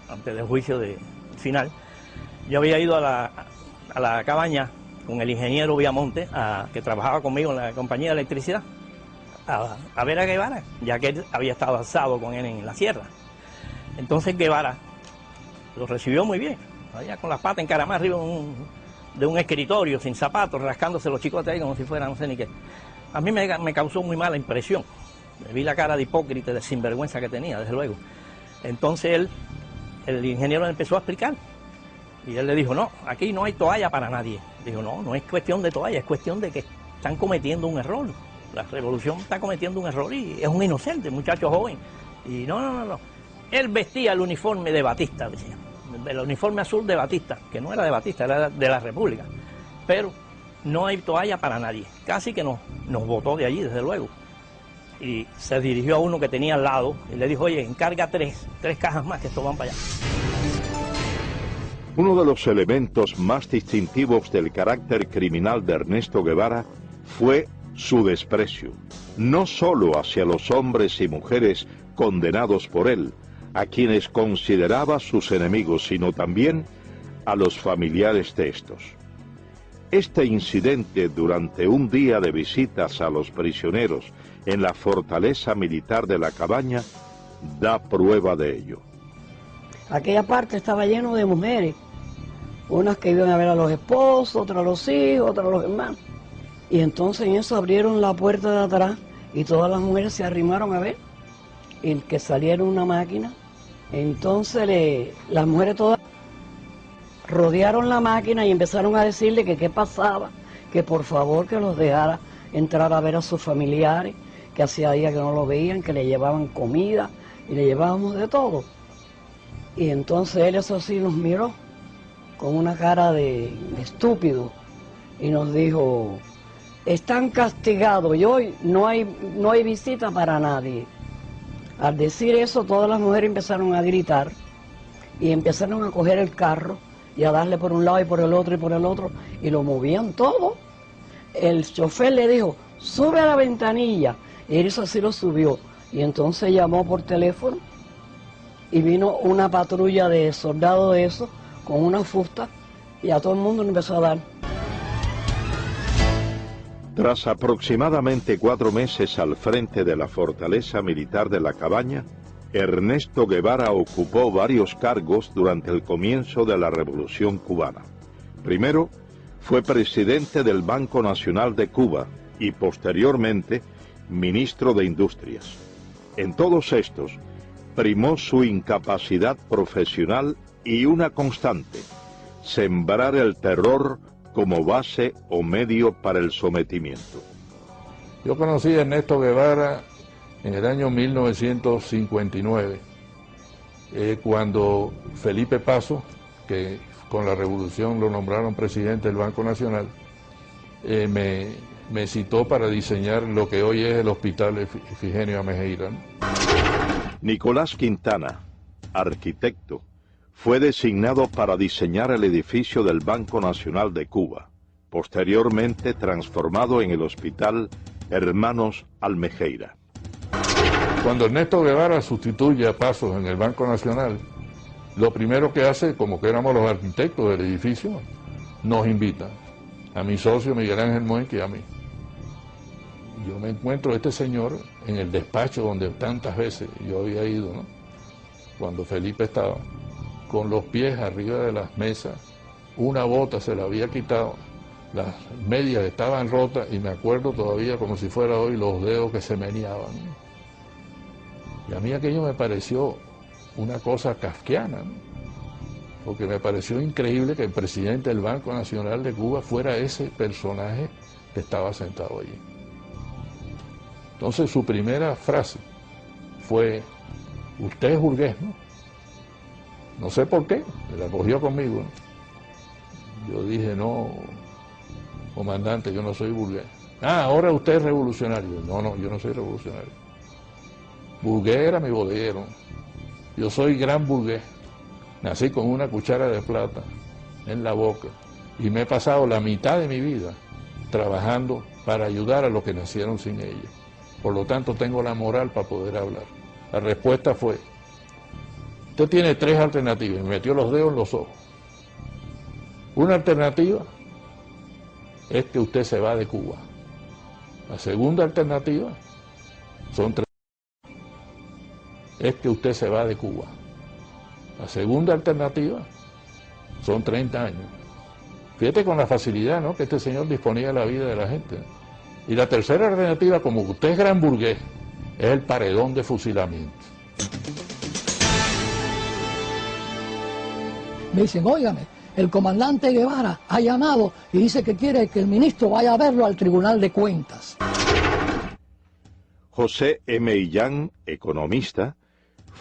antes del juicio final, yo había ido a la cabaña con el ingeniero Viamonte, que trabajaba conmigo en la compañía de electricidad, a ver a Guevara, ya que él había estado asado con él en la sierra. Entonces Guevara lo recibió muy bien, allá con las patas encaramadas arriba de un escritorio, sin zapatos, rascándose los chicotes ahí como si fuera no sé ni qué. A mí me causó muy mala impresión. Me vi la cara de hipócrita, de sinvergüenza que tenía, desde luego. Entonces el ingeniero le empezó a explicar. Y él le dijo: no, aquí no hay toalla para nadie. Dijo: no, no es cuestión de toalla, es cuestión de que están cometiendo un error. La revolución está cometiendo un error y es un inocente, muchacho joven. Y no. Él vestía el uniforme de Batista, decía. El uniforme azul de Batista, que no era de Batista, era de la República. Pero no hay toalla para nadie. Casi que nos botó de allí, desde luego. Y se dirigió a uno que tenía al lado y le dijo: oye, encarga tres cajas más que estos van para allá. Uno de los elementos más distintivos del carácter criminal de Ernesto Guevara fue su desprecio, no solo hacia los hombres y mujeres condenados por él, a quienes consideraba sus enemigos, sino también a los familiares de estos. Este incidente durante un día de visitas a los prisioneros en la fortaleza militar de La Cabaña da prueba de ello. Aquella parte estaba lleno de mujeres, unas que iban a ver a los esposos, otras a los hijos, otras a los hermanos. Y entonces en eso abrieron la puerta de atrás y todas las mujeres se arrimaron a ver, y que saliera una máquina. Entonces las mujeres todas rodearon la máquina y empezaron a decirle que qué pasaba, que por favor que los dejara entrar a ver a sus familiares, que hacía días que no lo veían, que le llevaban comida y le llevábamos de todo. Y entonces él, eso sí, nos miró con una cara de estúpido y nos dijo: están castigados y hoy no hay visita para nadie. Al decir eso, todas las mujeres empezaron a gritar y empezaron a coger el carro y a darle por un lado y por el otro y por el otro, y lo movían todo. El chofer le dijo: sube a la ventanilla, y él eso así lo subió, y entonces llamó por teléfono y vino una patrulla de soldados de esos con una fusta y a todo el mundo le empezó a dar. Tras aproximadamente 4 meses al frente de la fortaleza militar de La Cabaña, Ernesto Guevara ocupó varios cargos durante el comienzo de la Revolución Cubana. Primero, fue presidente del Banco Nacional de Cuba y posteriormente ministro de Industrias. En todos estos, primó su incapacidad profesional y una constante: sembrar el terror como base o medio para el sometimiento. Yo conocí a Ernesto Guevara en el año 1959, cuando Felipe Paso, que con la revolución lo nombraron presidente del Banco Nacional, me citó para diseñar lo que hoy es el Hospital Efigenia Mejeira, ¿no? Nicolás Quintana, arquitecto, fue designado para diseñar el edificio del Banco Nacional de Cuba, posteriormente transformado en el Hospital Hermanos Almejeira. Cuando Ernesto Guevara sustituye a Pasos en el Banco Nacional, lo primero que hace, como que éramos los arquitectos del edificio, nos invita a mi socio Miguel Ángel Moenque y a mí. Yo me encuentro a este señor en el despacho donde tantas veces yo había ido, ¿no? Cuando Felipe estaba, con los pies arriba de las mesas, una bota se la había quitado, las medias estaban rotas y me acuerdo todavía como si fuera hoy los dedos que se meneaban, ¿no? Y a mí aquello me pareció una cosa kafkiana, ¿no? Porque me pareció increíble que el presidente del Banco Nacional de Cuba fuera ese personaje estaba sentado allí. Entonces su primera frase fue: usted es burgués, ¿no? No sé por qué, la cogió conmigo, ¿no? Yo dije: no, comandante, yo no soy burgués. Ah, ahora usted es revolucionario. No, no, yo no soy revolucionario. Burgués era mi bodeguero. Yo soy gran burgués. Nací con una cuchara de plata en la boca y me he pasado la mitad de mi vida trabajando para ayudar a los que nacieron sin ella. Por lo tanto, tengo la moral para poder hablar. La respuesta fue: usted tiene 3 alternativas. Y me metió los dedos en los ojos. Una alternativa es que usted se va de Cuba. La segunda alternativa son 3. Es que usted se va de Cuba. La segunda alternativa son 30 años. Fíjate con la facilidad, ¿no?, que este señor disponía de la vida de la gente. Y la tercera alternativa, como usted es gran burgués, es el paredón de fusilamiento. Me dicen: óigame, el comandante Guevara ha llamado y dice que quiere que el ministro vaya a verlo al Tribunal de Cuentas. José M. Illán, economista,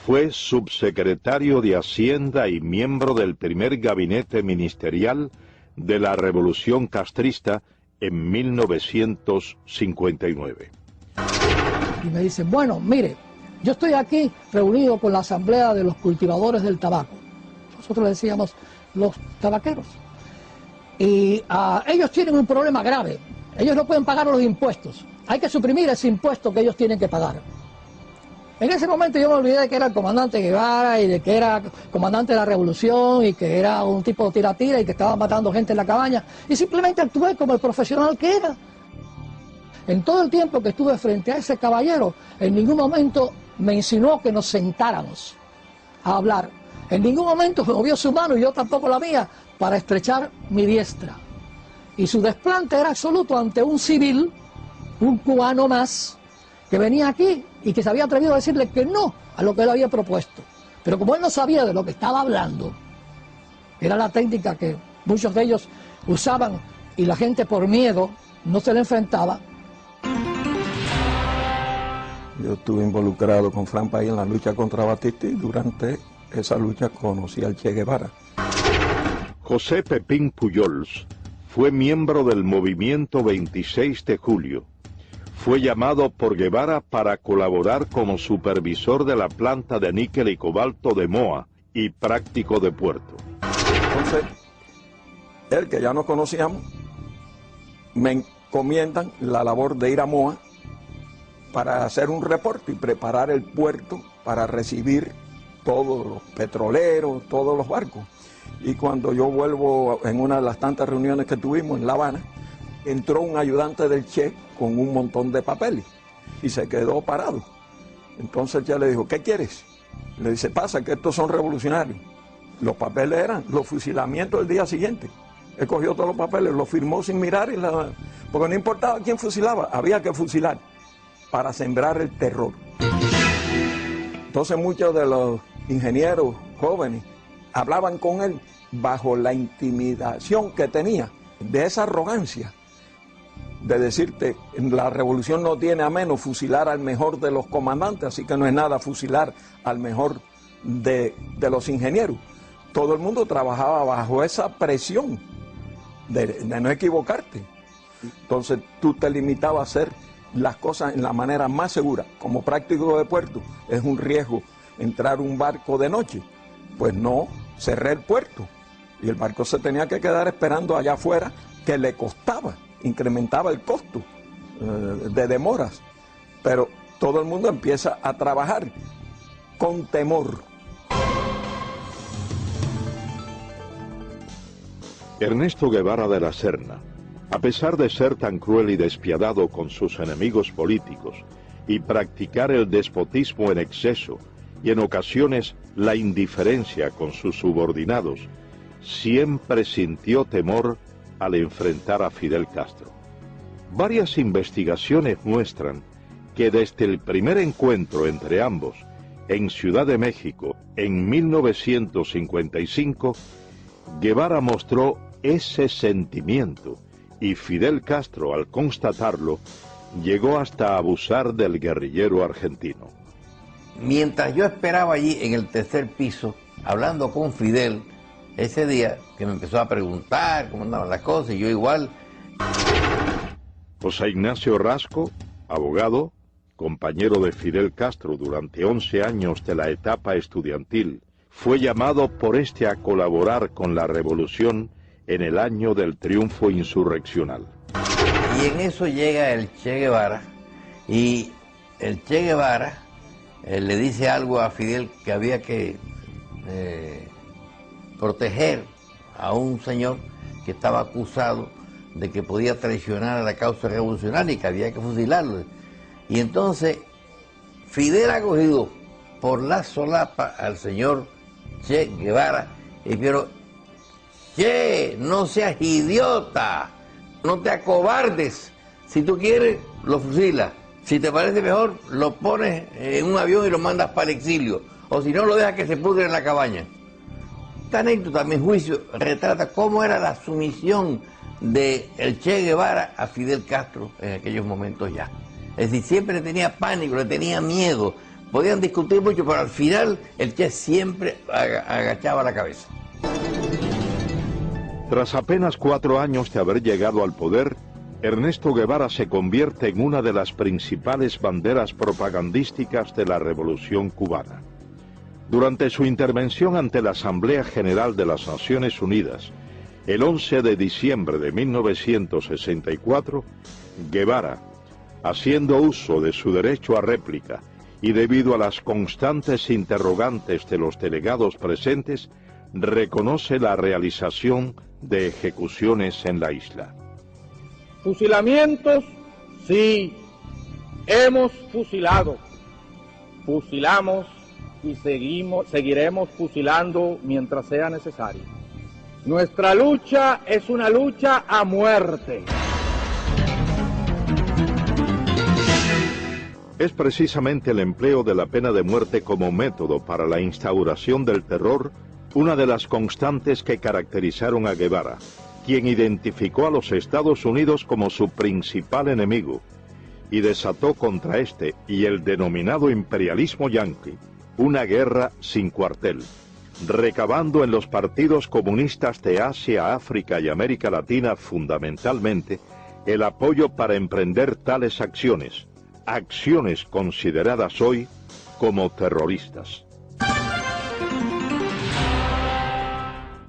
fue subsecretario de Hacienda y miembro del primer gabinete ministerial de la Revolución Castrista en 1959. Y me dicen: bueno, mire, yo estoy aquí reunido con la Asamblea de los Cultivadores del Tabaco. Nosotros le decíamos los tabaqueros. Y ellos tienen un problema grave. Ellos no pueden pagar los impuestos. Hay que suprimir ese impuesto que ellos tienen que pagar. En ese momento yo me olvidé de que era el comandante Guevara y de que era comandante de la revolución y que era un tipo de tira-tira y que estaba matando gente en la cabaña, y simplemente actué como el profesional que era. En todo el tiempo que estuve frente a ese caballero, en ningún momento me insinuó que nos sentáramos a hablar. En ningún momento movió su mano, y yo tampoco la mía, para estrechar mi diestra. Y su desplante era absoluto ante un civil, un cubano más, que venía aquí y que se había atrevido a decirle que no a lo que él había propuesto. Pero como él no sabía de lo que estaba hablando, era la técnica que muchos de ellos usaban y la gente por miedo no se le enfrentaba. Yo estuve involucrado con Fran País en la lucha contra Batista y durante esa lucha conocí al Che Guevara. José Pepín Pujols fue miembro del movimiento 26 de julio. Fue llamado por Guevara para colaborar como supervisor de la planta de níquel y cobalto de Moa y práctico de puerto. Entonces, él, que ya nos conocíamos, me encomiendan la labor de ir a Moa para hacer un reporte y preparar el puerto para recibir todos los petroleros, todos los barcos. Y cuando yo vuelvo en una de las tantas reuniones que tuvimos en La Habana, entró un ayudante del Che con un montón de papeles y se quedó parado. Entonces el Che le dijo: ¿qué quieres? Le dice: pasa que estos son revolucionarios. Los papeles eran los fusilamientos del día siguiente. Él cogió todos los papeles, los firmó sin mirar, porque no importaba quién fusilaba, había que fusilar para sembrar el terror. Entonces muchos de los ingenieros jóvenes hablaban con él bajo la intimidación que tenía, de esa arrogancia, de decirte: la revolución no tiene a menos fusilar al mejor de los comandantes, así que no es nada fusilar al mejor de los ingenieros. Todo el mundo trabajaba bajo esa presión de no equivocarte. Entonces tú te limitabas a hacer las cosas en la manera más segura. Como práctico de puerto, es un riesgo entrar un barco de noche. Pues no, cerré el puerto y el barco se tenía que quedar esperando allá afuera, que le costaba, incrementaba el costo de demoras. Pero todo el mundo empieza a trabajar con temor. Ernesto Guevara de la Serna, a pesar de ser tan cruel y despiadado con sus enemigos políticos y practicar el despotismo en exceso y en ocasiones la indiferencia con sus subordinados, siempre sintió temor al enfrentar a Fidel Castro. Varias investigaciones muestran que desde el primer encuentro entre ambos en Ciudad de México en 1955, Guevara mostró ese sentimiento y Fidel Castro, al constatarlo, llegó hasta abusar del guerrillero argentino. Mientras yo esperaba allí en el tercer piso, hablando con Fidel, ese día que me empezó a preguntar cómo andaban las cosas, y yo igual. José Ignacio Rasco, abogado, compañero de Fidel Castro durante 11 años de la etapa estudiantil, fue llamado por este a colaborar con la revolución en el año del triunfo insurreccional. Y en eso llega el Che Guevara, y el Che Guevara le dice algo a Fidel que había que proteger a un señor que estaba acusado de que podía traicionar a la causa revolucionaria y que había que fusilarlo. Y entonces Fidel ha cogido por la solapa al señor Che Guevara y pero Che, no seas idiota, no te acobardes, si tú quieres lo fusilas, si te parece mejor lo pones en un avión y lo mandas para el exilio, o si no lo dejas que se pudre en la cabaña. Esta anécdota, a mi juicio, retrata cómo era la sumisión de el Che Guevara a Fidel Castro en aquellos momentos ya. Es decir, siempre le tenía pánico, le tenía miedo. Podían discutir mucho, pero al final el Che siempre agachaba la cabeza. Tras apenas 4 años de haber llegado al poder, Ernesto Guevara se convierte en una de las principales banderas propagandísticas de la Revolución cubana. Durante su intervención ante la Asamblea General de las Naciones Unidas, el 11 de diciembre de 1964, Guevara, haciendo uso de su derecho a réplica y debido a las constantes interrogantes de los delegados presentes, reconoce la realización de ejecuciones en la isla. Fusilamientos, sí, hemos fusilado, fusilamos y seguiremos fusilando mientras sea necesario. Nuestra lucha es una lucha a muerte. Es precisamente el empleo de la pena de muerte como método para la instauración del terror una de las constantes que caracterizaron a Guevara, quien identificó a los Estados Unidos como su principal enemigo y desató contra este y el denominado imperialismo yanqui una guerra sin cuartel, recabando en los partidos comunistas de Asia, África y América Latina fundamentalmente el apoyo para emprender tales acciones, acciones consideradas hoy como terroristas.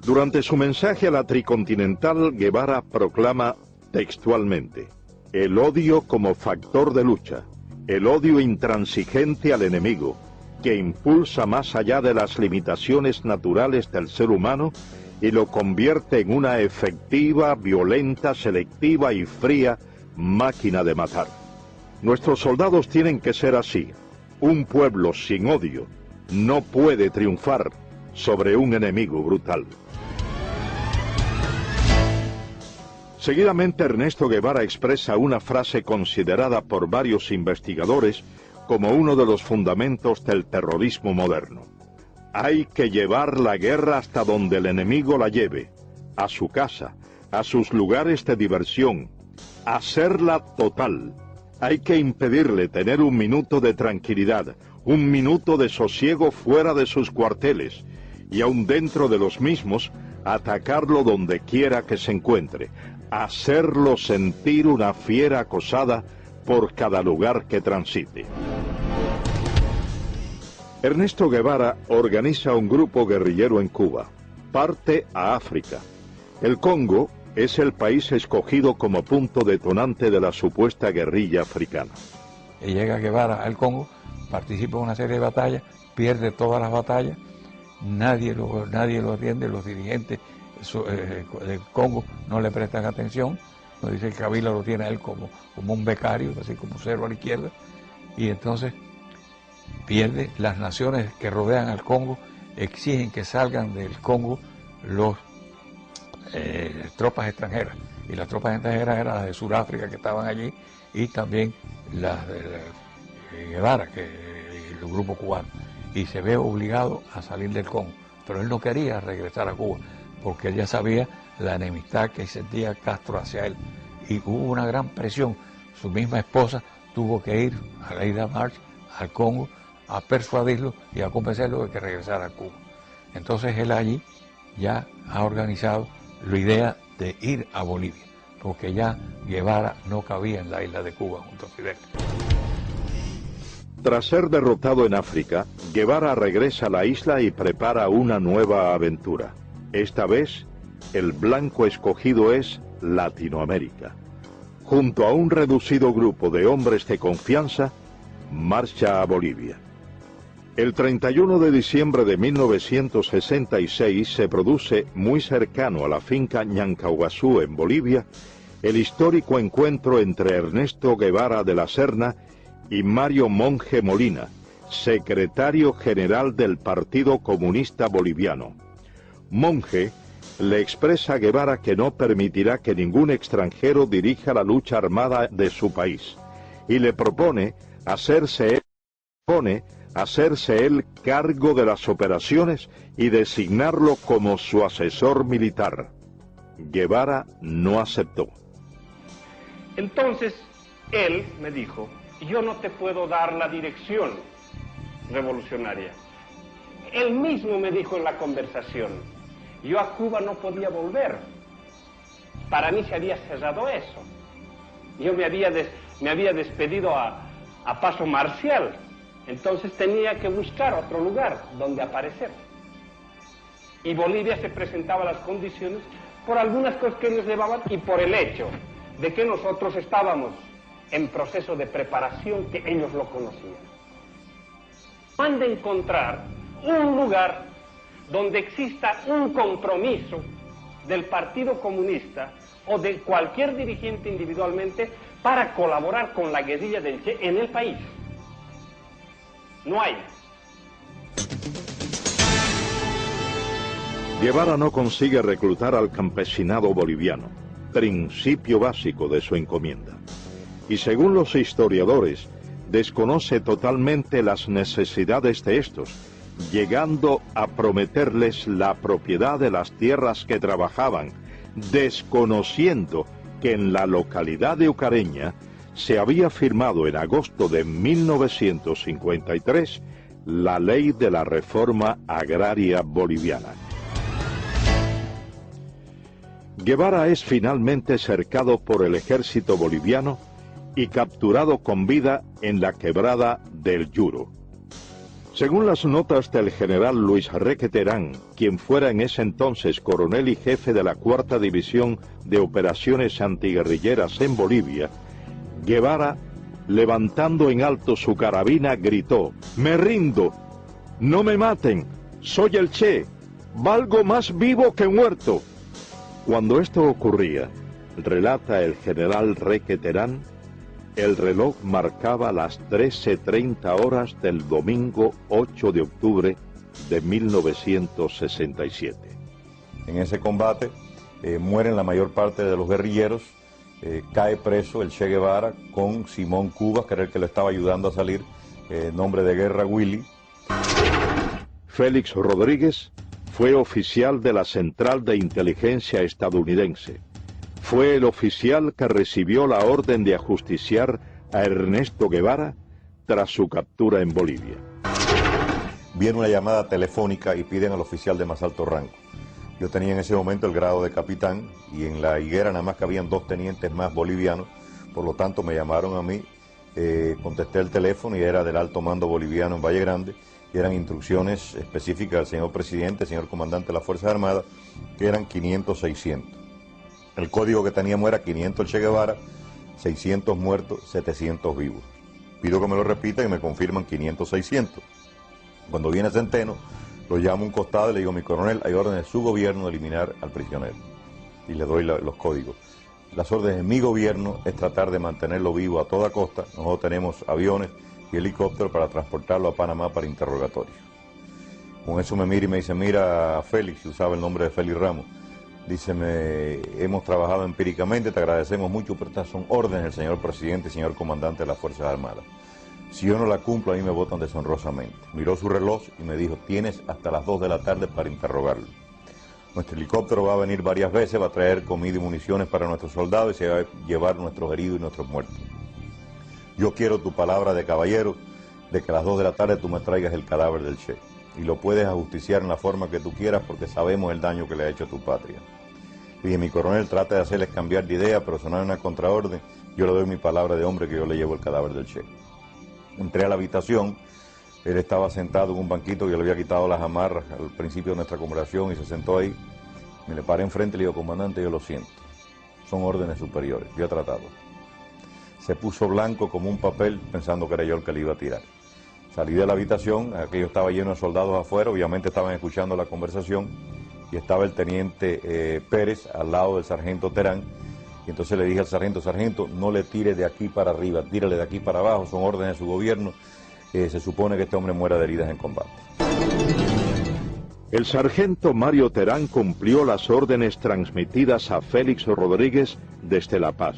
Durante su mensaje a la Tricontinental, Guevara proclama textualmente: el odio como factor de lucha, el odio intransigente al enemigo, que impulsa más allá de las limitaciones naturales del ser humano y lo convierte en una efectiva, violenta, selectiva y fría máquina de matar. Nuestros soldados tienen que ser así. Un pueblo sin odio no puede triunfar sobre un enemigo brutal. Seguidamente Ernesto Guevara expresa una frase considerada por varios investigadores como uno de los fundamentos del terrorismo moderno. Hay que llevar la guerra hasta donde el enemigo la lleve, a su casa, a sus lugares de diversión, hacerla total. Hay que impedirle tener un minuto de tranquilidad, un minuto de sosiego fuera de sus cuarteles, y aun dentro de los mismos, atacarlo donde quiera que se encuentre, hacerlo sentir una fiera acosada por cada lugar que transite. Ernesto Guevara organiza un grupo guerrillero en Cuba, parte a África. El Congo es el país escogido como punto detonante de la supuesta guerrilla africana. Y llega Guevara al Congo, participa en una serie de batallas, pierde todas las batallas, nadie lo atiende, los dirigentes del Congo no le prestan atención, nos dice que Kabila lo tiene a él como un becario, así como cero a la izquierda, y entonces pierde. Las naciones que rodean al Congo exigen que salgan del Congo los tropas extranjeras, y las tropas extranjeras eran las de Sudáfrica que estaban allí, y también las de Guevara, el grupo cubano, y se ve obligado a salir del Congo, pero él no quería regresar a Cuba, porque él ya sabía la enemistad que sentía Castro hacia él. Y hubo una gran presión. Su misma esposa tuvo que ir a la isla March, al Congo, a persuadirlo y a convencerlo de que regresara a Cuba. Entonces él allí ya ha organizado la idea de ir a Bolivia, porque ya Guevara no cabía en la isla de Cuba junto a Fidel. Tras ser derrotado en África, Guevara regresa a la isla y prepara una nueva aventura. Esta vez, el blanco escogido es Latinoamérica. Junto a un reducido grupo de hombres de confianza, marcha a Bolivia. El 31 de diciembre de 1966 se produce, muy cercano a la finca Ñancauazú en Bolivia, el histórico encuentro entre Ernesto Guevara de la Serna y Mario Monge Molina, secretario general del Partido Comunista Boliviano. Monge le expresa a Guevara que no permitirá que ningún extranjero dirija la lucha armada de su país y le propone hacerse él cargo de las operaciones y designarlo como su asesor militar. Guevara no aceptó. Entonces, él me dijo: yo no te puedo dar la dirección revolucionaria. Él mismo me dijo en la conversación: yo a Cuba no podía volver. Para mí se había cerrado eso. Yo me había despedido a paso marcial. Entonces tenía que buscar otro lugar donde aparecer. Y Bolivia se presentaba las condiciones por algunas cosas que nos llevaban y por el hecho de que nosotros estábamos en proceso de preparación, que ellos lo conocían. Han de encontrar un lugar donde exista un compromiso del Partido Comunista o de cualquier dirigente individualmente para colaborar con la guerrilla del Che en el país. No hay. Guevara no consigue reclutar al campesinado boliviano, principio básico de su encomienda. Y según los historiadores, desconoce totalmente las necesidades de estos, llegando a prometerles la propiedad de las tierras que trabajaban, desconociendo que en la localidad de Ucareña se había firmado en agosto de 1953 la ley de la reforma agraria boliviana. Guevara es finalmente cercado por el ejército boliviano y capturado con vida en la quebrada del Yuro. Según las notas del general Luis Requeterán, quien fuera en ese entonces coronel y jefe de la 4ª División de Operaciones Antiguerrilleras en Bolivia, Guevara, levantando en alto su carabina, gritó: «Me rindo, no me maten, soy el Che, valgo más vivo que muerto». Cuando esto ocurría, relata el general Requeterán, el reloj marcaba las 13:30 horas del domingo 8 de octubre de 1967. En ese combate mueren la mayor parte de los guerrilleros, cae preso el Che Guevara con Simón Cubas, que era el que lo estaba ayudando a salir, nombre de guerra Willy. Félix Rodríguez fue oficial de la Central de Inteligencia estadounidense. Fue el oficial que recibió la orden de ajusticiar a Ernesto Guevara tras su captura en Bolivia. Viene una llamada telefónica y piden al oficial de más alto rango. Yo tenía en ese momento el grado de capitán y en la higuera nada más que habían 2 tenientes más bolivianos, por lo tanto me llamaron a mí, contesté el teléfono y era del alto mando boliviano en Valle Grande, y eran instrucciones específicas del señor presidente, señor comandante de las Fuerzas Armadas, que eran 500-600. El código que teníamos era 500 el Che Guevara, 600 muertos, 700 vivos. Pido que me lo repitan y me confirman 500-600. Cuando viene Centeno, lo llamo a un costado y le digo: mi coronel, hay órdenes de su gobierno de eliminar al prisionero. Y le doy los códigos. Las órdenes de mi gobierno es tratar de mantenerlo vivo a toda costa. Nosotros tenemos aviones y helicópteros para transportarlo a Panamá para interrogatorio. Con eso me mira y me dice: mira, Félix, usaba el nombre de Félix Ramos, dice: hemos trabajado empíricamente, te agradecemos mucho, pero estas son órdenes del señor presidente y señor comandante de las Fuerzas Armadas. Si yo no la cumplo, a mí me votan deshonrosamente. Miró su reloj y me dijo: tienes hasta las 2 de la tarde para interrogarlo. Nuestro helicóptero va a venir varias veces, va a traer comida y municiones para nuestros soldados y se va a llevar nuestros heridos y nuestros muertos. Yo quiero tu palabra de caballero de que a las 2 de la tarde tú me traigas el cadáver del Che. Y lo puedes ajusticiar en la forma que tú quieras porque sabemos el daño que le ha hecho a tu patria. Y mi coronel trata de hacerles cambiar de idea, pero sonar una contraorden. Yo le doy mi palabra de hombre que yo le llevo el cadáver del Che. Entré a la habitación, él estaba sentado en un banquito, yo le había quitado las amarras al principio de nuestra conversación y se sentó ahí. Me le paré enfrente y le digo, comandante, yo lo siento. Son órdenes superiores, yo he tratado. Se puso blanco como un papel pensando que era yo el que le iba a tirar. Salí de la habitación, aquello estaba lleno de soldados afuera, obviamente estaban escuchando la conversación y estaba el teniente Pérez al lado del sargento Terán. Y entonces le dije al sargento, sargento, no le tire de aquí para arriba, tírale de aquí para abajo, son órdenes de su gobierno, se supone que este hombre muera de heridas en combate. El sargento Mario Terán cumplió las órdenes transmitidas a Félix Rodríguez desde La Paz.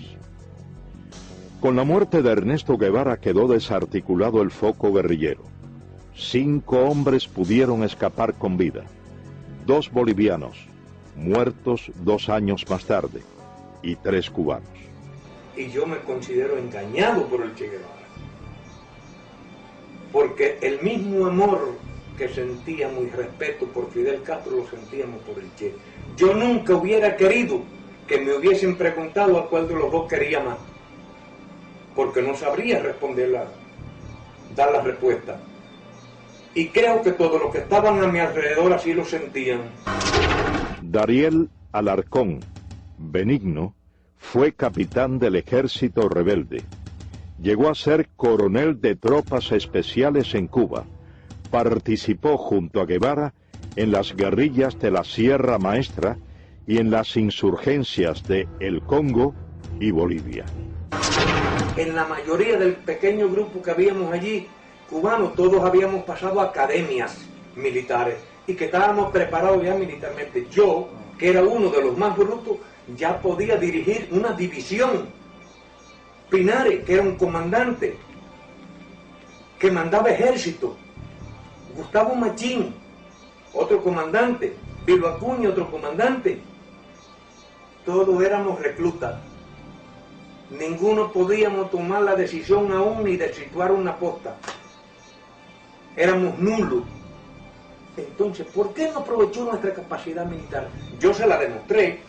Con la muerte de Ernesto Guevara quedó desarticulado el foco guerrillero. 5 hombres pudieron escapar con vida. 2 bolivianos, muertos 2 años más tarde, y 3 cubanos. Y yo me considero engañado por el Che Guevara. Porque el mismo amor que sentíamos y respeto por Fidel Castro lo sentíamos por el Che. Yo nunca hubiera querido que me hubiesen preguntado a cuál de los dos quería más. Porque no sabría dar la respuesta. Y creo que todos los que estaban a mi alrededor así lo sentían. Dariel Alarcón Benigno fue capitán del ejército rebelde. Llegó a ser coronel de tropas especiales en Cuba. Participó junto a Guevara en las guerrillas de la Sierra Maestra y en las insurgencias de El Congo y Bolivia. En la mayoría del pequeño grupo que habíamos allí, cubanos, todos habíamos pasado academias militares y que estábamos preparados ya militarmente. Yo, que era uno de los más brutos, ya podía dirigir una división. Pinares, que era un comandante, que mandaba ejército. Gustavo Machín, otro comandante. Bilbo Acuña, otro comandante. Todos éramos reclutas. Ninguno podíamos tomar la decisión aún ni de situar una posta. Éramos nulos. Entonces, ¿por qué no aprovechó nuestra capacidad militar? Yo se la demostré,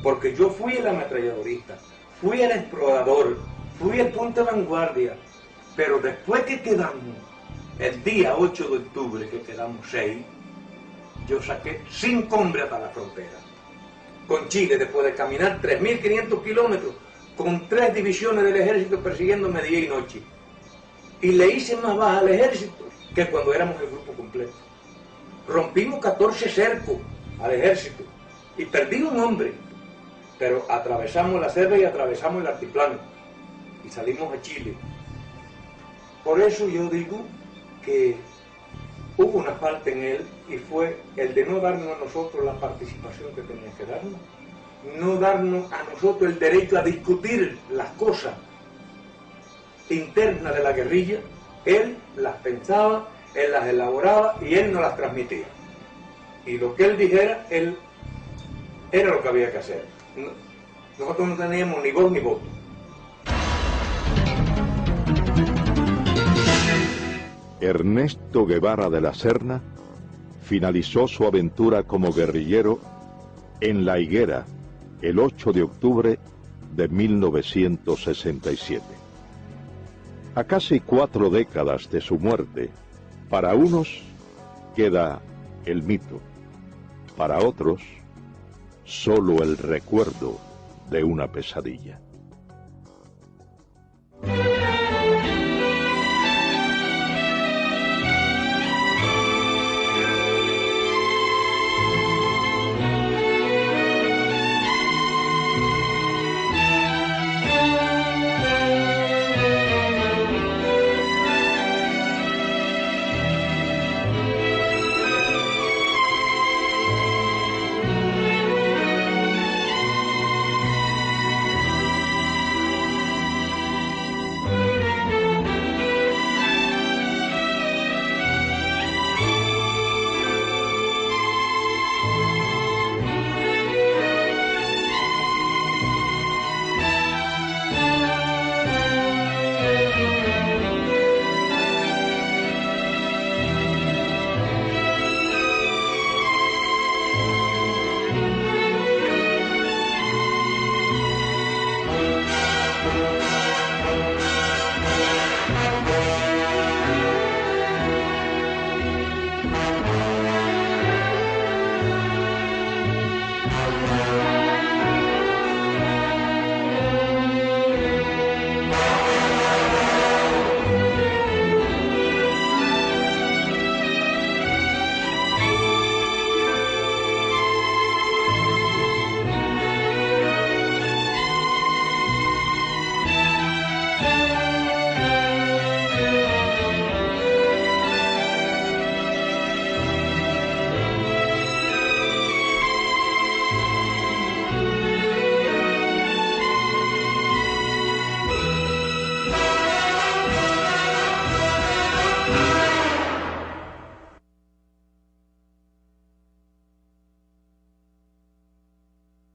porque yo fui el ametralladorista, fui el explorador, fui el punto de vanguardia, pero después que quedamos, el día 8 de octubre, que quedamos 6, yo saqué 5 hombres hasta la frontera, con Chile, después de caminar 3.500 kilómetros, con 3 divisiones del ejército persiguiéndome día y noche. Y le hice más baja al ejército que cuando éramos el grupo completo. Rompimos 14 cercos al ejército y perdí un hombre, pero atravesamos la selva y atravesamos el altiplano y salimos a Chile. Por eso yo digo que hubo una falta en él y fue el de no darnos a nosotros la participación que tenía que darnos, no darnos a nosotros el derecho a discutir las cosas internas de la guerrilla. Él las pensaba, él las elaboraba y él nos las transmitía. Y lo que él dijera, él era lo que había que hacer. Nosotros no teníamos ni voz ni voto. Ernesto Guevara de la Serna finalizó su aventura como guerrillero en La Higuera el 8 de octubre de 1967. A casi 4 décadas de su muerte, para unos queda el mito, para otros solo el recuerdo de una pesadilla.